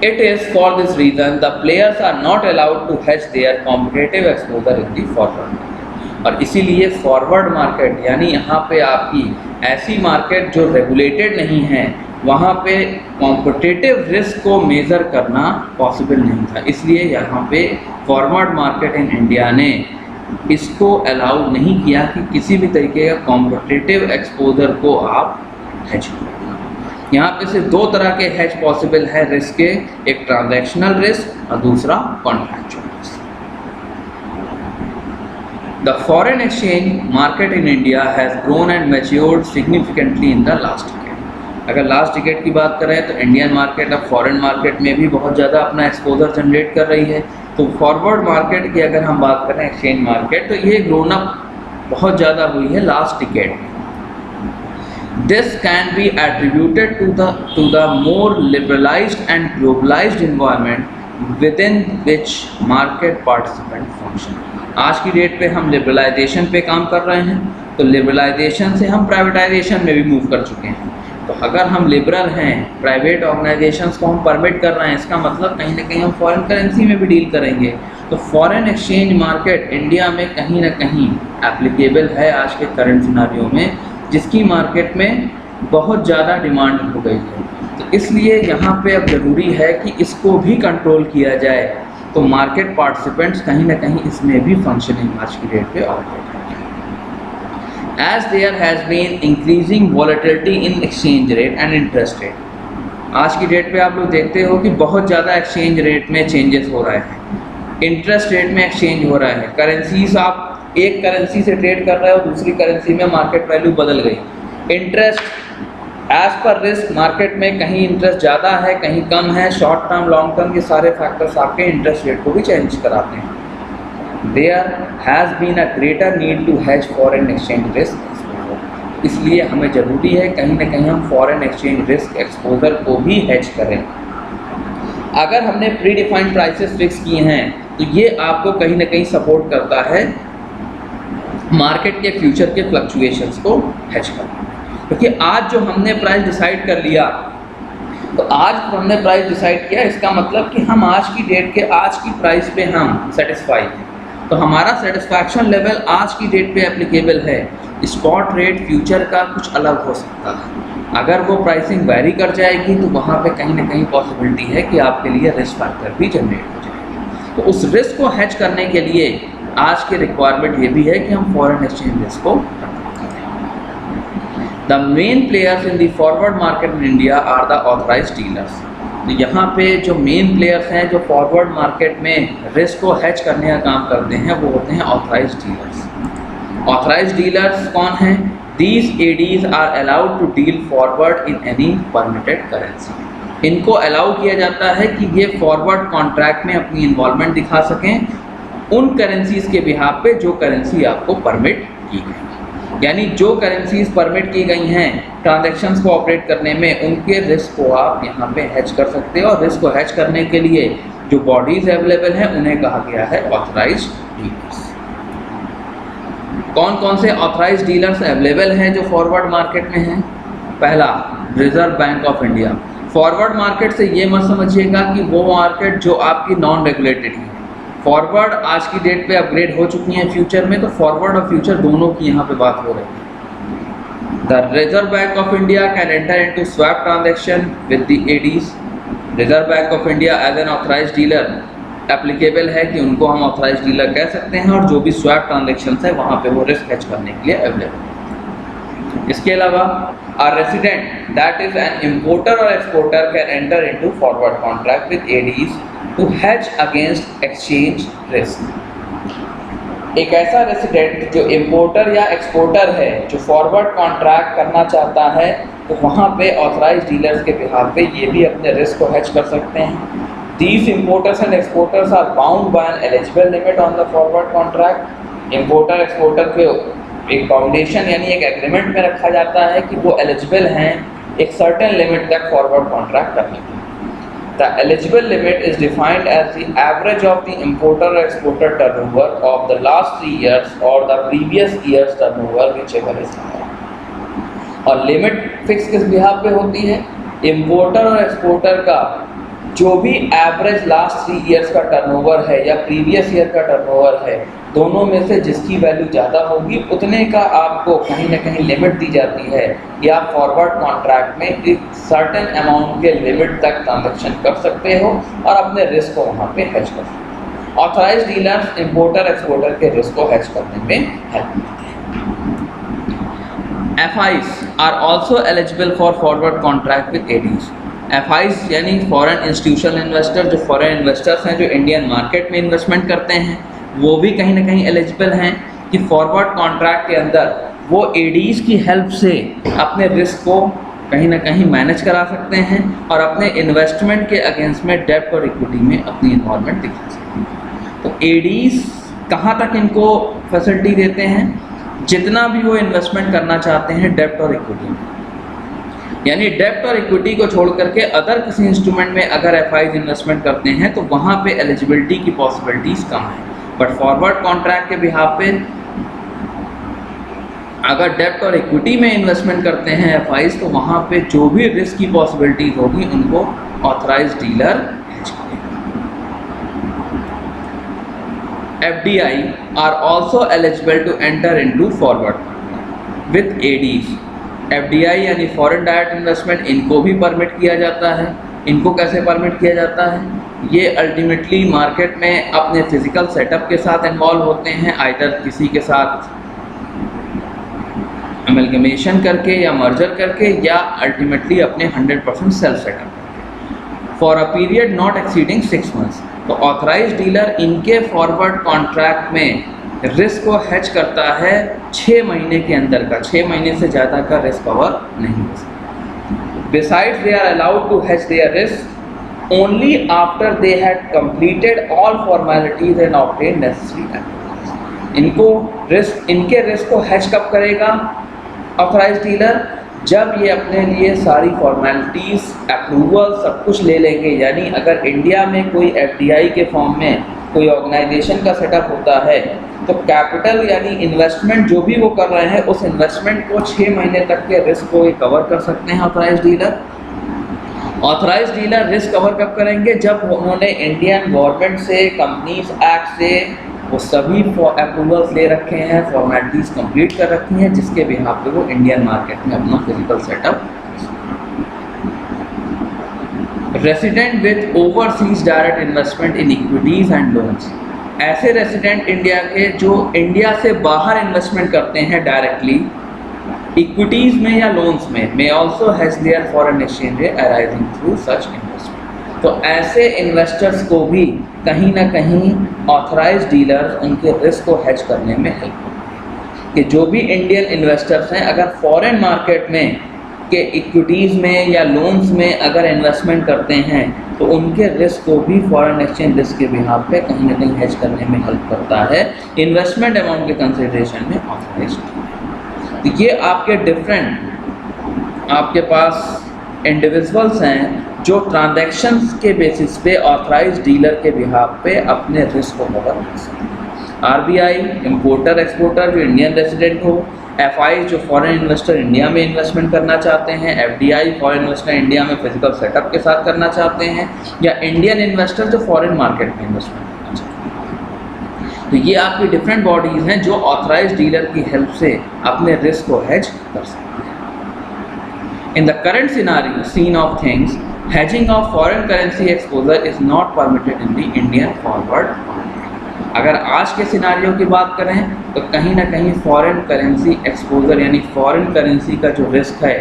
S1: It is for this reason the players are not allowed to hedge their competitive exposure in the forward market। और इसीलिए फॉरवर्ड मार्केट यानी यहाँ पे आपकी ऐसी मार्केट जो रेगुलेटेड नहीं है, वहाँ पे कॉम्पिटिटिव रिस्क को मेज़र करना पॉसिबल नहीं था। इसलिए यहाँ पे फॉरवर्ड मार्केट इन इंडिया ने इसको अलाउ नहीं किया कि किसी भी तरीके का कॉम्पिटिटिव एक्सपोजर को आप हेज करें। यहाँ पे सिर्फ दो तरह के हेज पॉसिबल है रिस्क के, एक ट्रांजैक्शनल रिस्क और दूसरा contractual risk. The foreign exchange market in India has grown and matured significantly in the last decade. अगर लास्ट डिकेड की बात करें तो इंडियन मार्केट अब फॉरेन मार्केट में भी बहुत ज़्यादा अपना एक्सपोजर जनरेट कर रही है। तो फॉरवर्ड मार्केट की अगर हम बात करें एक्सचेंज मार्केट, तो ये ग्रोन अप बहुत ज़्यादा हुई है लास्ट डिकेड में। This can be attributed to the more liberalized and globalized environment within which market participants function। आज की डेट पे हम लिबरलाइजेशन पे काम कर रहे हैं, तो लिबरलाइजेशन से हम प्राइवेटाइजेशन में भी मूव कर चुके हैं। तो अगर हम लिबरल हैं, प्राइवेट ऑर्गेनाइजेशंस को हम परमिट कर रहे हैं, इसका मतलब कहीं ना कहीं हम फॉरेन करेंसी में भी डील करेंगे। तो फॉरेन एक्सचेंज मार्केट इंडिया में कहीं ना कहीं एप्लीकेबल है आज के करंट सिनारियो में, जिसकी मार्केट में बहुत ज़्यादा डिमांड हो गई है। तो इसलिए यहाँ पे अब ज़रूरी है कि इसको भी कंट्रोल किया जाए, तो मार्केट पार्टिसिपेंट्स कहीं ना कहीं इसमें भी फंक्शनिंग आज की डेट पे ऑपरेट करें। As there has been increasing volatility in exchange rate and interest rate. आज की डेट पे आप लोग देखते हो कि बहुत ज़्यादा एक्सचेंज रेट में चेंजेस हो रहे हैं, इंटरेस्ट रेट में एक्सचेंज हो रहा है, करेंसीज आप एक करेंसी से ट्रेड कर रहे हो, दूसरी करेंसी में मार्केट वैल्यू बदल गई। Interest as per risk market में कहीं इंटरेस्ट ज़्यादा है, कहीं कम है, शॉर्ट टर्म लॉन्ग टर्म के सारे फैक्टर्स आपके इंटरेस्ट रेट को भी चेंज कराते हैं। There has been a greater need to hedge foreign exchange risk. इसलिए हमें ज़रूरी है कहीं ना कहीं हम फॉरेन एक्सचेंज रिस्क एक्सपोजर को भी हैज करें। अगर हमने प्री डिफाइंड प्राइसेस फिक्स किए हैं तो ये आपको कहीं ना कहीं सपोर्ट करता है मार्केट के फ्यूचर के फ्लक्चुएशंस को हैज करना। क्योंकि आज जो हमने प्राइस डिसाइड कर लिया, तो आज हमने प्राइस डिसाइड किया, इसका मतलब कि हम आज की डेट के आज की प्राइस पे हम सेटिस्फाई हैं। तो हमारा सेटिस्फैक्शन लेवल आज की डेट पे एप्लीकेबल है। स्पॉट रेट फ्यूचर का कुछ अलग हो सकता है। अगर वो प्राइसिंग वैरी कर जाएगी तो वहाँ पे कहीं ना कहीं पॉसिबिलिटी है कि आपके लिए रिस्क फैक्टर भी जनरेट हो जाएगा। तो उस रिस्क को हैज करने के लिए आज की रिक्वायरमेंट ये भी है कि हम फॉरेन एक्सचेंज रिस्क को the main players in the forward market in India are the authorised dealers. तो यहाँ पे जो मेन प्लेयर्स हैं जो फॉरवर्ड मार्केट में रिस्क को हैज करने का काम करते हैं, वो होते हैं ऑथराइज्ड डीलर्स। ऑथराइज्ड डीलर्स कौन हैं? These ADs are allowed to deal forward in any permitted currency। इनको अलाउ किया जाता है कि ये फॉरवर्ड कॉन्ट्रैक्ट में अपनी इन्वॉल्वमेंट दिखा सकें उन करेंसीज के बिहाफ पे जो करेंसी आपको परमिट की गई। यानी जो करेंसीज परमिट की गई हैं ट्रांजैक्शंस को ऑपरेट करने में, उनके रिस्क को आप यहाँ पे हैज कर सकते हो। और रिस्क को हैज करने के लिए जो बॉडीज अवेलेबल हैं उन्हें कहा गया है ऑथराइज्ड डीलर्स। कौन कौन से ऑथराइज्ड डीलर्स अवेलेबल हैं जो फॉरवर्ड मार्केट में हैं? पहला, reserve Bank of India. Forward market से ये मत समझिएगा कि वो मार्केट जो आपकी नॉन रेगुलेटेड है। फॉरवर्ड आज की डेट पे अपग्रेड हो चुकी हैं फ्यूचर में, तो फॉरवर्ड और फ्यूचर दोनों की यहाँ पे बात हो रही है। The Reserve Bank of India can enter into swap transaction with the ADs. Reserve Bank of India as an authorised dealer applicable है कि उनको हम ऑथराइज्ड डीलर कह सकते हैं, और जो भी स्वैप ट्रांजैक्शंस है वहाँ पे वो रिस्क हैज करने के लिए अवेलेबल है। इसके अलावा a resident that is an importer or exporter can enter into forward contract with ADs to hedge against exchange risk। एक ऐसा रेसिडेंट जो इंपोर्टर या एक्सपोर्टर है जो फॉरवर्ड कॉन्ट्रैक्ट करना चाहता है, तो वहाँ पे ऑथराइज्ड डीलर्स के बिहाफ पे ये भी अपने रिस्क को hedge कर सकते हैं। These importers and exporters are bound by an eligible limit on the forward contract। Importer exporter के एक फाउंडेशन यानी एक एग्रीमेंट में रखा जाता है कि वो एलिजिबल हैं एक सर्टेन लिमिट तक फॉरवर्ड कॉन्ट्रैक्ट करने के। The eligible limit is defined as the average of the importer or exporter turnover of the last 3 years or the previous year's turnover, whichever is higher. और limit fix किस behalf पे होती है? Importer और exporter का जो भी average last 3 years का टर्नओवर है या प्रीवियस ईयर का टर्नओवर है, दोनों में से जिसकी वैल्यू ज़्यादा होगी उतने का आपको कहीं ना कहीं लिमिट दी जाती है कि आप फॉरवर्ड कॉन्ट्रैक्ट में एक सर्टेन अमाउंट के लिमिट तक ट्रांजैक्शन कर सकते हो और अपने रिस्क को वहाँ पे हेज कर सकते हो। ऑथराइज्ड डीलर्स इंपोर्टर एक्सपोर्टर के रिस्क को हेज करने में हेल्प करते हैं। FIs are also eligible for forward contract with ADs। FIs यानी फॉरेन इंस्टीट्यूशनल इन्वेस्टर, जो फॉरेन इन्वेस्टर्स हैं जो इंडियन मार्केट में इन्वेस्टमेंट करते हैं, वो भी कहीं ना कहीं एलिजिबल हैं कि फॉरवर्ड कॉन्ट्रैक्ट के अंदर वो ADs की हेल्प से अपने रिस्क को कहीं ना कहीं मैनेज करा सकते हैं और अपने इन्वेस्टमेंट के अगेंस्ट में डेब्ट और इक्विटी में अपनी इन्वॉल्वमेंट दिखा सकते हैं। तो ADs कहाँ तक इनको फैसिलिटी देते हैं? जितना भी वो इन्वेस्टमेंट करना चाहते हैं डेब्ट और इक्विटी में, यानी डेब्ट और इक्विटी को छोड़ करके अदर किसी इंस्ट्रूमेंट में अगर FIs इन्वेस्टमेंट करते हैं तो वहाँ पे एलिजिबिलिटी की पॉसिबिलिटीज़ कम है। बट फॉरवर्ड कॉन्ट्रैक्ट के बिहाफ पे अगर डेब्ट और इक्विटी में इन्वेस्टमेंट करते हैं FIs, तो वहाँ पे जो भी रिस्क की पॉसिबिलिटीज होगी उनको ऑथराइज्ड डीलर हेज करेगा। FDI are also eligible to enter into forward with ADs। FDI यानी फॉरेन डायरेक्ट इन्वेस्टमेंट, इनको भी परमिट किया जाता है। इनको कैसे परमिट किया जाता है? ये अल्टीमेटली मार्केट में अपने फिजिकल सेटअप के साथ इन्वॉल्व होते हैं, आइदर किसी के साथ अमेलगमेशन करके या मर्जर करके या अल्टीमेटली अपने 100% self setup for a period not exceeding 6 months. तो ऑथराइज्ड डीलर इनके फॉरवर्ड कॉन्ट्रैक्ट में रिस्क को हेज करता है 6 महीने के अंदर का, 6 महीने से ज़्यादा का रिस्क कवर नहीं हो सकता। Besides they are allowed to hedge their risk only after they had completed all formalities and obtain necessary approvals. इनके रिस्क को हेज कब करेगा ऑथराइज्ड डीलर? जब ये अपने लिए सारी फॉर्मेलिटीज़, अप्रूवल सब कुछ ले लेंगे। यानी अगर इंडिया में कोई FDI के फॉर्म में कोई ऑर्गेनाइजेशन का सेटअप होता है तो कैपिटल यानी इन्वेस्टमेंट जो भी वो कर रहे हैं उस इन्वेस्टमेंट को 6 महीने तक के रिस्क को कवर कर सकते हैं authorised dealer. Authorised dealer risk cover कब करेंगे? जब उन्होंने इंडियन गवर्नमेंट से, कंपनीज एक्ट से वो सभी अप्रूवल्स ले रखे हैं, फॉर्मेलिटीज़ कंप्लीट कर रखी हैं, जिसके बिहाफ पे वो इंडियन मार्केट में अपना physical setup. Resident with overseas direct investment in equities and loans. ऐसे रेसिडेंट इंडिया के जो इंडिया से बाहर इन्वेस्टमेंट करते हैं डायरेक्टली इक्विटीज़ में या लोन्स में, may also has their foreign exchange arising through such investment. तो ऐसे इन्वेस्टर्स को भी कहीं ना कहीं ऑथराइज्ड डीलर्स उनके रिस्क को हेज करने में हेल्प करते हैं कि जो भी इंडियन इन्वेस्टर्स हैं अगर फॉरेन मार्केट में के इक्विटीज़ में या लोन्स में अगर इन्वेस्टमेंट करते हैं तो उनके रिस्क को भी फॉरेन एक्सचेंज रिस्क के बिहाफ पे कहीं ना कहीं हेज करने में हेल्प करता है इन्वेस्टमेंट अमाउंट के कंसिडरेशन में ऑथराइज्ड। तो ये आपके डिफरेंट आपके पास इंडिविजुअल्स हैं जो ट्रांजैक्शंस के बेसिस पे ऑथराइज्ड डीलर के बिहाफ पे अपने रिस्क को कवर कर सकते हैं। RBI इंपोर्टर एक्सपोर्टर जो इंडियन रेजिडेंट हो, FI जो फॉरेन इन्वेस्टर इंडिया में इन्वेस्टमेंट करना चाहते हैं, FDI फॉरेन इन्वेस्टर इंडिया में फिजिकल सेटअप के साथ करना चाहते हैं, या इंडियन इन्वेस्टर जो फॉरेन मार्केट में इन्वेस्टमेंट करना चाहते हैं। तो ये आपकी डिफरेंट बॉडीज़ हैं जो ऑथराइज्ड डीलर की हेल्प से अपने रिस्क को हेज कर सकते हैं। In the current scenario scene of things, hedging of foreign currency exposure is not permitted in the Indian forward market। अगर आज के सिनारियो की बात करें तो कहीं ना कहीं फॉरेन करेंसी एक्सपोजर यानी फॉरेन करेंसी का जो रिस्क है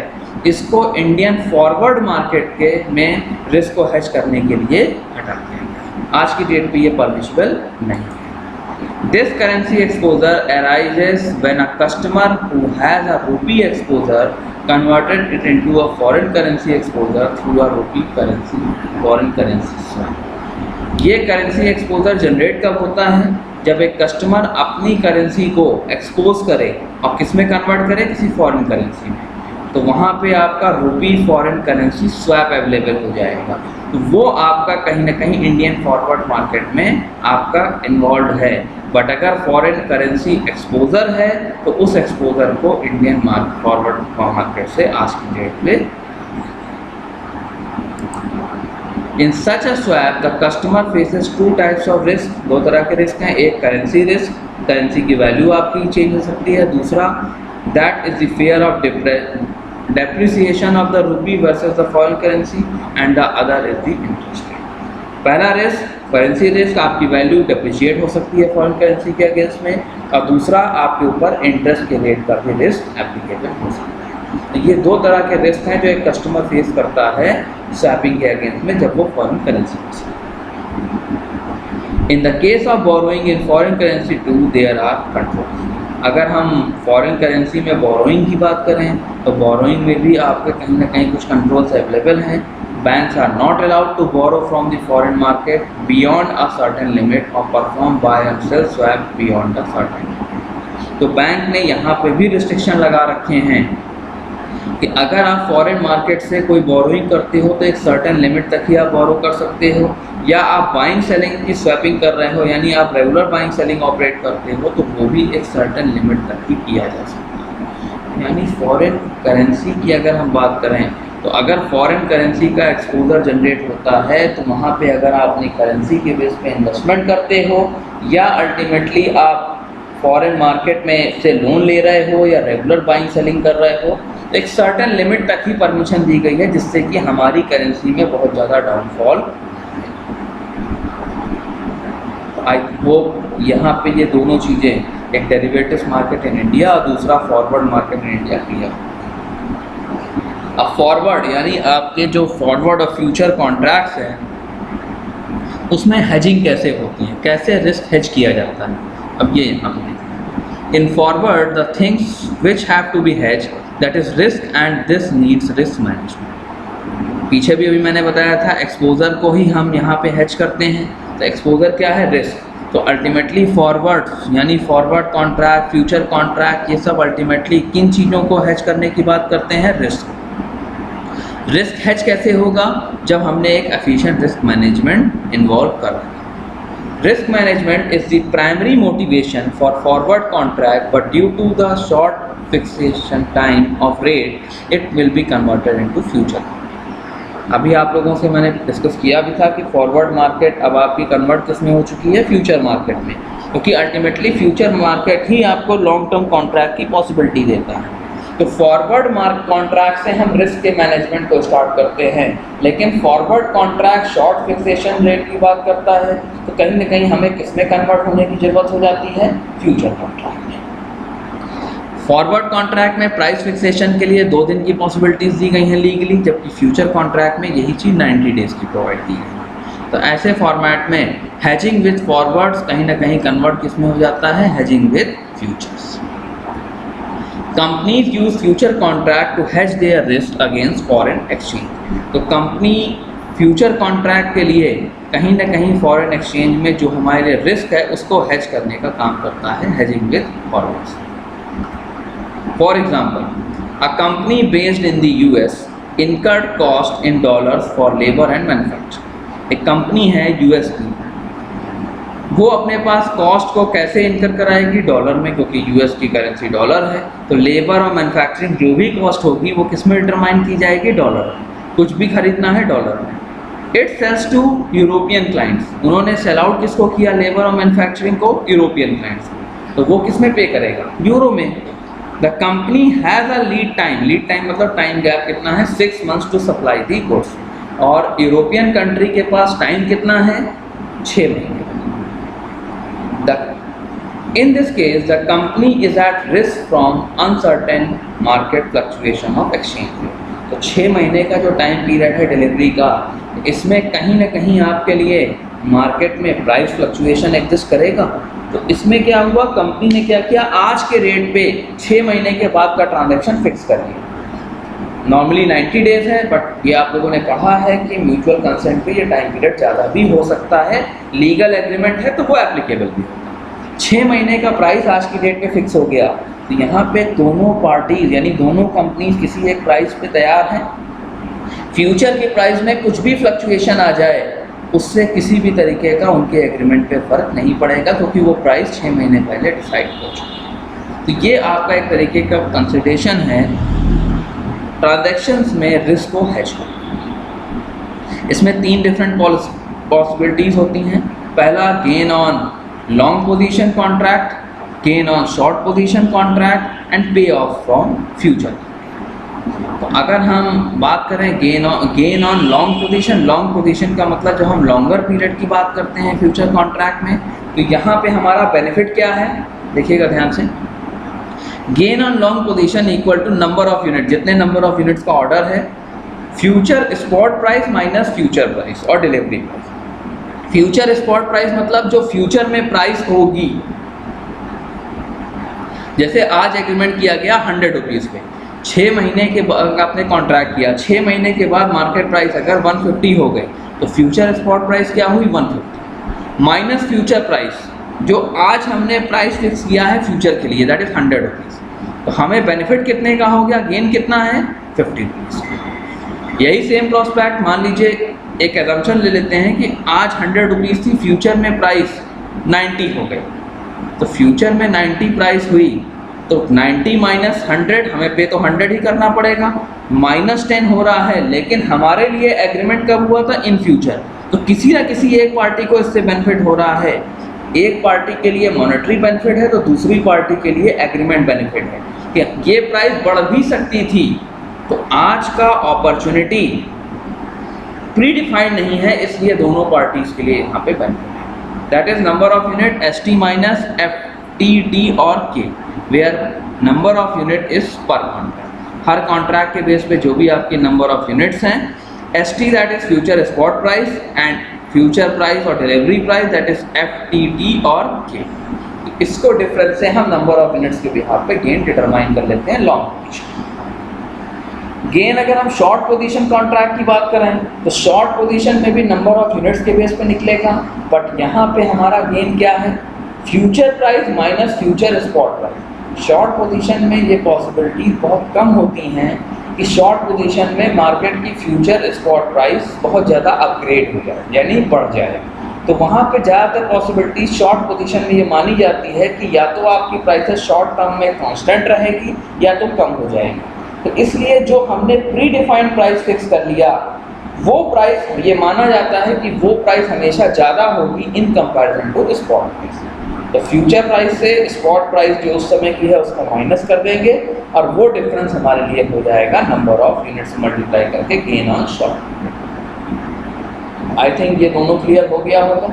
S1: इसको इंडियन फॉरवर्ड मार्केट के में रिस्क को हेज करने के लिए हटा दिया गया। आज की डेट पे ये परमिशबल नहीं है। This currency exposure arises when a customer who has a रूपी exposure converted it into a foreign currency exposure through a rupee currency foreign currency swap। ये करेंसी एक्सपोजर जनरेट कब होता है? जब एक कस्टमर अपनी करेंसी को एक्सपोज करे और किस में कन्वर्ट करे? किसी फॉरेन करेंसी में। तो वहाँ पे आपका रूपी फॉरेन करेंसी स्वैप अवेलेबल हो जाएगा। तो वो आपका कहीं ना कहीं इंडियन फॉरवर्ड मार्केट में आपका इन्वॉल्व है। बट अगर फॉरेन करेंसी एक्सपोजर है तो उस एक्सपोजर को इंडियन फॉरवर्ड मार्केट से आज की डेट में in such a swap the customer faces two types of risk, दो तरह के रिस्क हैं, एक करेंसी रिस्क, करेंसी की वैल्यू आपकी चेंज हो सकती है, दूसरा that is the fear of depreciation of the rupee versus the foreign currency and the other is the interest rate। पहला रिस्क करेंसी रिस्क, आपकी वैल्यू डिप्रिशिएट हो सकती है फॉरेन करेंसी के अगेंस्ट में, और दूसरा आपके ऊपर इंटरेस्ट के रेट का भी रिस्क एप्लीकेबल हो सकता है। तो ये दो तरह के रिस्क हैं जो एक कस्टमर फेस करता है स्वैपिंग के अगेंस्ट में जब वो फॉरेन करेंसी में। In the case of borrowing in foreign currency to there are control. अगर हम फॉरेन करेंसी में बोरोइंग की बात करें तो बोरोइंग में भी आपके कहीं ना कहीं कुछ कंट्रोल्स अवेलेबल हैं। Banks are not allowed to borrow from the foreign market beyond a certain limit और perform buy and sell swap beyond a certain limit. तो बैंक ने यहाँ पे भी रिस्ट्रिक्शन लगा रखे हैं कि अगर आप फॉरेन मार्केट से कोई बोरोइंग करते हो तो एक सर्टेन लिमिट तक ही आप बोरो कर सकते हो, या आप बाइंग सेलिंग की स्वैपिंग कर रहे हो यानी आप रेगुलर बाइंग सेलिंग ऑपरेट करते हो तो वो भी एक सर्टेन लिमिट तक ही किया जा सकता है। यानी फॉरेन करेंसी की अगर हम बात करें तो अगर फॉरेन करेंसी का एक्सपोजर जनरेट होता है तो वहाँ पे अगर आप अपनी करेंसी के बेस पे इन्वेस्टमेंट करते हो या अल्टीमेटली आप फॉरेन मार्केट में से लोन ले रहे हो या रेगुलर बाइंग सेलिंग कर रहे हो तो एक सर्टेन लिमिट तक ही परमिशन दी गई है जिससे कि हमारी करेंसी में बहुत ज़्यादा डाउनफॉल। वो यहाँ पे ये दोनों चीज़ें, एक डेरिवेटिव्स मार्केट इन इंडिया और दूसरा forward market in India clear. अब फॉरवर्ड यानी आपके जो फॉरवर्ड और फ्यूचर कॉन्ट्रैक्ट्स हैं उसमें हेजिंग कैसे होती है, कैसे रिस्क हेज किया जाता है। अब ये यहाँ पे in forward the things which have to be hedge that is risk and this needs risk management. पीछे भी अभी मैंने बताया था एक्सपोजर को ही हम यहाँ पे हेज करते हैं, तो एक्सपोजर क्या है, रिस्क। तो अल्टीमेटली फॉरवर्ड यानी फॉरवर्ड कॉन्ट्रैक्ट, फ्यूचर कॉन्ट्रैक्ट, ये सब अल्टीमेटली किन चीज़ों को हेज करने की बात करते हैं, रिस्क। रिस्क हेज कैसे होगा, जब हमने एक एफिशिएंट रिस्क मैनेजमेंट इन्वॉल्व कर रखा है। Risk management is the primary motivation for forward contract but due to the short fixation time of rate it will be converted into future. अभी आप लोगों से मैंने डिस्कस किया भी था कि फॉरवर्ड मार्केट अब आपकी कन्वर्ट किस में हो चुकी है, फ्यूचर मार्केट में, क्योंकि अल्टीमेटली फ्यूचर मार्केट ही आपको लॉन्ग टर्म कॉन्ट्रैक्ट की पॉसिबिलिटी देता है। तो फॉरवर्ड कॉन्ट्रैक्ट से हम रिस्क के मैनेजमेंट को स्टार्ट करते हैं, लेकिन forward contract short fixation rate की बात करता है तो कहीं ना कहीं हमें किसमें कन्वर्ट होने की ज़रूरत हो जाती है, फ्यूचर कॉन्ट्रैक्ट में। फॉरवर्ड कॉन्ट्रैक्ट में प्राइस फिक्सेशन के लिए 2 दिन की पॉसिबिलिटीज़ दी गई हैं लीगली, जबकि फ्यूचर कॉन्ट्रैक्ट में यही चीज़ 90 डेज़ की प्रोवाइड की है। तो ऐसे फॉर्मेट में हेजिंग विद फॉरवर्ड्स कहीं ना कहीं कन्वर्ट किस में हो जाता है, hedging with futures. Companies use future contract to hedge their risk against foreign exchange. तो कंपनी फ्यूचर कॉन्ट्रैक्ट के लिए कहीं ना कहीं फॉरेन एक्सचेंज में जो हमारे रिस्क है उसको हेज करने का काम करता है, hedging with forwards. For example, a company based in the US incurred cost in dollars for labor and manufacturing। एक कंपनी है यूएस की, वो अपने पास कॉस्ट को कैसे इनकर कराएगी, डॉलर में, क्योंकि यूएस की करेंसी डॉलर है। तो लेबर और मैन्युफैक्चरिंग जो भी कॉस्ट होगी वो किस में डिटरमाइन की जाएगी, डॉलर में। कुछ भी खरीदना है डॉलर में। It sells to European clients, उन्होंने सेल आउट किसको किया, लेबर और मैन्युफैक्चरिंग को, यूरोपियन क्लाइंट्स को। तो वो किस में पे करेगा, यूरो में। The company has a lead time मतलब टाइम गैप कितना है, 6 months to supply the goods, और यूरोपियन कंट्री के पास टाइम कितना है, 6 महीने। In this case, the company is at risk from uncertain market fluctuation of exchange rate। तो 6 महीने का जो टाइम पीरियड है डिलीवरी का, इसमें कहीं ना कहीं आपके लिए मार्केट में प्राइस फ्लक्चुएशन एग्जिस्ट करेगा। तो इसमें क्या हुआ, कंपनी ने क्या किया, आज के रेट पे 6 महीने के बाद का ट्रांजैक्शन फिक्स कर दिया। नॉर्मली 90 डेज है, बट ये आप लोगों ने पढ़ा है कि म्यूचुअल कंसेंट पे ये टाइम पीरियड ज़्यादा भी हो सकता है, लीगल एग्रीमेंट है तो वो एप्लीकेबल भी होगा। 6 महीने का प्राइस आज की डेट पे फिक्स हो गया। तो यहाँ पे दोनों पार्टीज यानी दोनों कंपनीज किसी एक प्राइस पे तैयार हैं। फ्यूचर के प्राइस में कुछ भी फ्लक्चुएशन आ जाए उससे किसी भी तरीके का उनके एग्रीमेंट पे फ़र्क नहीं पड़ेगा, क्योंकि वो प्राइस 6 महीने पहले डिसाइड हो चुका है। तो ये आपका एक तरीके का कंसिडरेशन है ट्रांजैक्शंस में रिस्क को हेज करना। इसमें 3 डिफरेंट पॉसिबिलिटीज़ होती हैं। पहला, gain on long position contract, gain on short position contract and पे ऑफ फ्रॉम फ्यूचर। तो अगर हम बात करें गेन ऑन लॉन्ग पोजीशन का मतलब जब हम लॉन्गर पीरियड की बात करते हैं फ्यूचर कॉन्ट्रैक्ट में, तो यहाँ पे हमारा बेनिफिट क्या है, देखिएगा ध्यान से। Gain on long position equal to number of unit, जितने नंबर ऑफ यूनिट्स का ऑर्डर है, future spot price minus future price और delivery price. Future spot price मतलब जो फ्यूचर में प्राइस होगी, जैसे आज एग्रीमेंट किया गया 100 रुपीज़ पे, 6 महीने के बाद आपने कॉन्ट्रैक्ट किया, 6 महीने के बाद मार्केट प्राइस अगर 150 हो गई तो फ्यूचर स्पॉट प्राइस क्या हुई 150 माइनस फ्यूचर प्राइस जो आज हमने प्राइस फिक्स किया है फ्यूचर के लिए, दैट इज 100 रुपीज़। तो हमें बेनिफिट कितने का हो गया, गेन कितना है 50 रुपीज़। यही सेम प्रोस्पेक्ट मान लीजिए एक एजम्पशन ले लेते हैं कि आज 100 रुपीज़ थी, फ्यूचर में प्राइस 90 हो गई, तो फ्यूचर में 90 प्राइस हुई तो 90 माइनस 100, हमें पे तो 100 ही करना पड़ेगा, -10 हो रहा है, लेकिन हमारे लिए एग्रीमेंट कब हुआ था, इन फ्यूचर। तो किसी ना किसी एक पार्टी को इससे बेनिफिट हो रहा है। एक पार्टी के लिए मॉनेटरी बेनिफिट है तो दूसरी पार्टी के लिए एग्रीमेंट बेनिफिट है कि ये प्राइस बढ़ भी सकती थी। तो आज का अपॉर्चुनिटी प्री डिफाइंड नहीं है, इसलिए दोनों पार्टीज के लिए यहाँ पे बेनिफिट है। That is number of unit ST minus FTT और K, where number of unit is per contract. हर कॉन्ट्रैक्ट के बेस पे जो भी आपके नंबर ऑफ यूनिट्स हैं, ST that is future spot price and future price और delivery price that is FTT और K। इसको डिफरेंस से हम नंबर ऑफ यूनिट्स के बिहाफ पे गेन डिटरमाइन कर लेते हैं लॉन्ग पोजीशन। गेन अगर हम शॉर्ट पोजीशन कॉन्ट्रैक्ट की बात करें तो शॉर्ट पोजीशन में भी नंबर ऑफ यूनिट्स के बेस पे निकलेगा, बट यहाँ पे हमारा गेन क्या है, future price minus future spot price. Short position में ये पॉसिबिलिटी बहुत कम होती हैं कि शॉर्ट पोजीशन में मार्केट की फ्यूचर स्पॉट प्राइस बहुत ज़्यादा अपग्रेड हो जाए, यानी बढ़ जाए। तो वहाँ पे ज़्यादातर पॉसिबिलिटी शॉर्ट पोजीशन में ये मानी जाती है कि या तो आपकी प्राइसेस शॉर्ट टर्म में कांस्टेंट रहेगी या तो कम हो जाएगी। तो इसलिए जो हमने प्री डिफाइंड प्राइस फिक्स कर लिया, वो प्राइस ये माना जाता है कि वो प्राइस हमेशा ज़्यादा होगी in comparison to spot price. तो फ्यूचर प्राइस से स्पॉट प्राइस जो उस समय की है उसका माइनस कर देंगे और वो डिफरेंस हमारे लिए हो जाएगा नंबर ऑफ यूनिट्स मल्टीप्लाई करके gain on short. I think ये दोनों क्लियर हो गया होगा।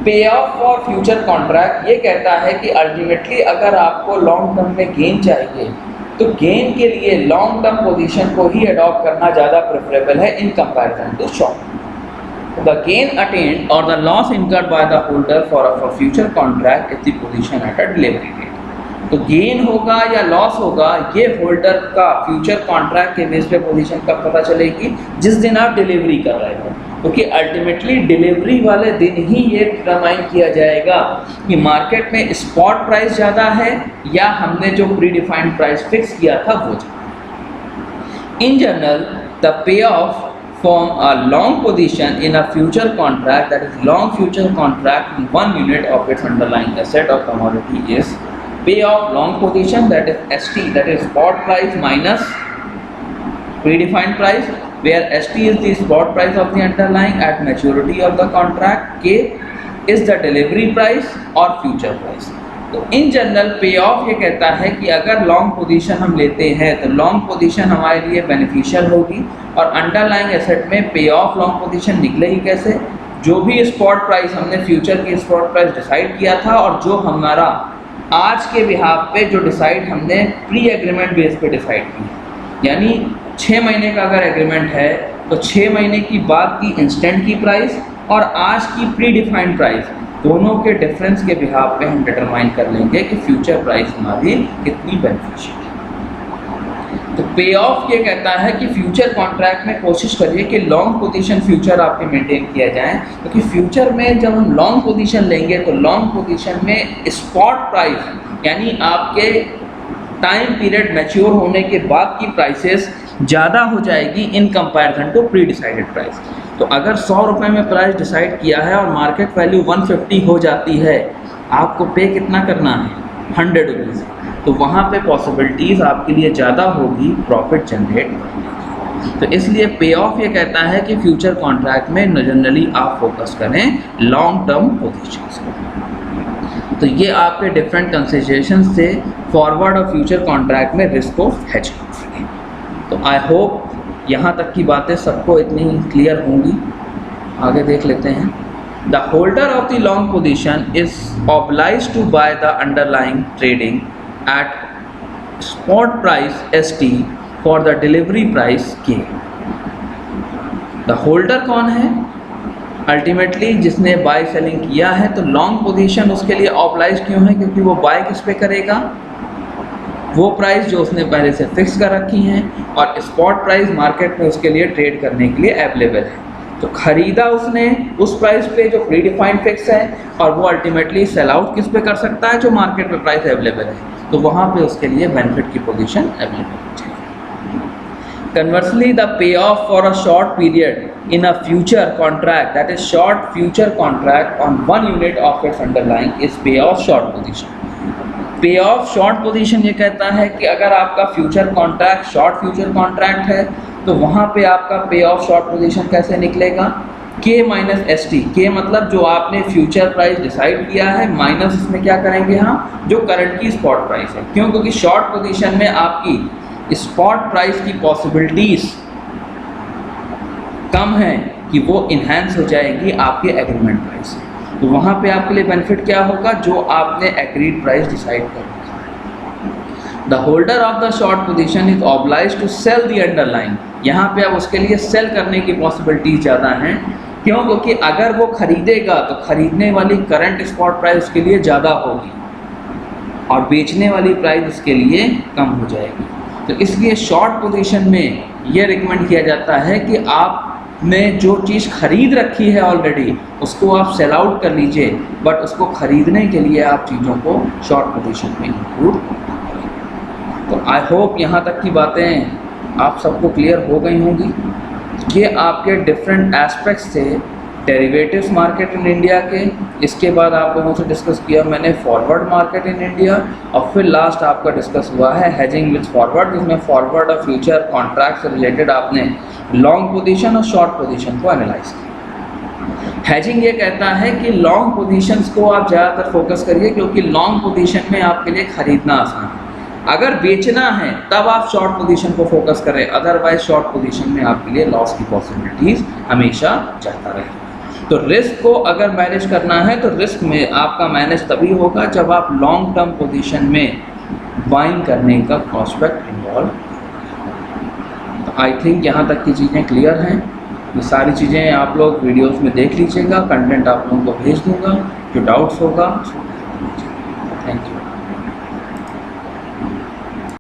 S1: पे ऑफ फॉर फ्यूचर कॉन्ट्रैक्ट ये कहता है कि अल्टीमेटली अगर आपको लॉन्ग टर्म में गेन चाहिए तो गेन के लिए लॉन्ग टर्म पोजीशन को ही अडॉप्ट करना ज़्यादा प्रेफरेबल है in comparison to short. The gain attained or the loss incurred by the holder for a future contract is the position at a delivery date। तो gain होगा या loss होगा ये holder का फ्यूचर कॉन्ट्रैक्ट के base पे position कब पता चलेगी, जिस दिन आप डिलीवरी कर रहे हो, क्योंकि अल्टीमेटली डिलीवरी वाले दिन ही ये डिटरमाइन किया जाएगा कि मार्केट में स्पॉट प्राइस ज़्यादा है या हमने जो प्री डिफाइंड प्राइस फिक्स किया था वो ज़्यादा। In general the pay of from a long position in a future contract, that is long future contract in 1 unit of its underlying asset or commodity is pay off long position, that is ST, that is spot price minus predefined price, where ST is the spot price of the underlying at maturity of the contract, K is the delivery price or future price। तो in general पे of ये कहता है कि अगर long position हम लेते हैं तो लॉन्ग पोजीशन हमारे लिए बेनिफिशियल होगी और अंडरलाइंग एसेट में पे ऑफ लॉन्ग पोजीशन निकलेगी कैसे, जो भी स्पॉट प्राइस हमने फ्यूचर की स्पॉट प्राइस डिसाइड किया था और जो हमारा आज के बिहाफ पे जो डिसाइड हमने प्री एग्रीमेंट बेस पे डिसाइड की, यानी 6 महीने का अगर एग्रीमेंट है तो 6 महीने की बाद की इंस्टेंट की प्राइस और आज की प्री डिफाइंड प्राइस, दोनों के डिफरेंस के बिहाफ पे हम डिटरमाइन कर लेंगे कि फ्यूचर प्राइस हमारी कितनी बेनिफिशियल है। तो पे ऑफ ये कहता है कि फ्यूचर कॉन्ट्रैक्ट में कोशिश करिए कि लॉन्ग पोजीशन फ्यूचर आपके मेंटेन किया जाए, क्योंकि फ्यूचर में जब हम लॉन्ग पोजीशन लेंगे तो लॉन्ग पोजीशन में स्पॉट प्राइस यानी आपके टाइम पीरियड मैच्योर होने के बाद की प्राइसेस ज़्यादा हो जाएगी in comparison to pre decided price. तो अगर 100 रुपये में प्राइस डिसाइड किया है और मार्केट वैल्यू 150 हो जाती है, आपको पे कितना करना है? 100 रुपीज़। तो वहाँ पे पॉसिबिलिटीज़ आपके लिए ज़्यादा होगी प्रॉफिट जनरेट करने की। तो इसलिए पे ऑफ ये कहता है कि फ्यूचर कॉन्ट्रैक्ट में जनरली आप फोकस करें लॉन्ग टर्म पोजीशंस को। तो ये आपके डिफरेंट कंसिडरेशन से फॉरवर्ड और फ्यूचर कॉन्ट्रैक्ट में रिस्क को हेज करेंगे। तो आई होप यहाँ तक की बातें सबको इतनी क्लियर होंगी। आगे देख लेते हैं। The holder of the long position is obliged to buy the underlying trading at spot price ST for the delivery price K। The holder कौन है? अल्टीमेटली जिसने बाय सेलिंग किया है। तो लॉन्ग पोजीशन उसके लिए ऑब्लाइज क्यों है? क्योंकि वो बाय किस पे करेगा? वो प्राइस जो उसने पहले से फिक्स कर रखी हैं, और स्पॉट प्राइस मार्केट में उसके लिए ट्रेड करने के लिए अवेलेबल है। तो खरीदा उसने उस प्राइस पे जो प्री डिफाइंड फिक्स है, और वो अल्टीमेटली सेल आउट किस पे कर सकता है? जो मार्केट में प्राइस अवेलेबल है। तो वहाँ पे उसके लिए बेनिफिट की पोजीशन अवेलेबल है। Conversely, the payoff for a short period in a future contract, that is short future contract on one unit of its underlying, is payoff short position. Payoff short position ये कहता है कि अगर आपका future contract short future contract है, तो वहाँ पे आपका पे ऑफ शॉर्ट पोजीशन कैसे निकलेगा? K minus ST। K मतलब जो आपने फ्यूचर प्राइस डिसाइड किया है, माइनस इसमें क्या करेंगे हम? जो करंट की स्पॉट प्राइस है। क्यों? क्योंकि शॉर्ट पोजीशन में आपकी स्पॉट प्राइस की पॉसिबिलिटीज कम है कि वो इन्हांस हो जाएगी आपके एग्रीमेंट प्राइस से। तो वहाँ पे आपके लिए बेनिफिट क्या होगा? जो आपने एग्रीड प्राइस डिसाइड कर रखा है। The holder of the short position is obliged to sell the underline. यहाँ पे अब उसके लिए सेल करने की पॉसिबिलिटीज ज़्यादा हैं। क्यों? क्योंकि अगर वो खरीदेगा तो खरीदने वाली करंट स्पॉट प्राइस उसके लिए ज़्यादा होगी और बेचने वाली प्राइस उसके लिए कम हो जाएगी। तो इसलिए शॉर्ट पोजीशन में ये रिकमेंड किया जाता है कि आपने जो चीज़ खरीद रखी है ऑलरेडी, उसको आप सेल आउट कर लीजिए, बट उसको खरीदने के लिए आप चीज़ों को शॉर्ट पोजीशन में इंक्लूड करें। तो आई होप यहाँ तक की बातें आप सबको क्लियर हो गई होंगी। ये आपके डिफरेंट एस्पेक्ट्स थे डेरिवेटिव्स मार्केट इन इंडिया के। इसके बाद आप लोगों से डिस्कस किया मैंने फॉरवर्ड मार्केट इन इंडिया, और फिर लास्ट आपका डिस्कस हुआ है हेजिंग विद फॉरवर्ड, जिसमें फॉरवर्ड और फ्यूचर कॉन्ट्रैक्ट से रिलेटेड आपने लॉन्ग पोजीशन और शॉर्ट पोजीशन को एनालाइज किया। हेजिंग ये कहता है कि लॉन्ग पोजीशंस को आप ज़्यादातर फोकस करिए, क्योंकि लॉन्ग पोजीशन में आपके लिए खरीदना आसान है। अगर बेचना है तब आप शॉर्ट पोजीशन को फोकस करें, अदरवाइज शॉर्ट पोजीशन में आपके लिए लॉस की पॉसिबिलिटीज़ हमेशा ज़्यादा रहेगी। तो रिस्क को अगर मैनेज करना है तो रिस्क में आपका मैनेज तभी होगा जब आप लॉन्ग टर्म पोजीशन में बाइंग करने का प्रॉस्पेक्ट इन्वॉल्व। तो आई थिंक यहाँ तक की चीज़ें क्लियर हैं। ये सारी चीज़ें आप लोग वीडियोस में देख लीजिएगा, कंटेंट आप लोगों को भेज दूँगा। जो डाउट्स होगा थैंक यू।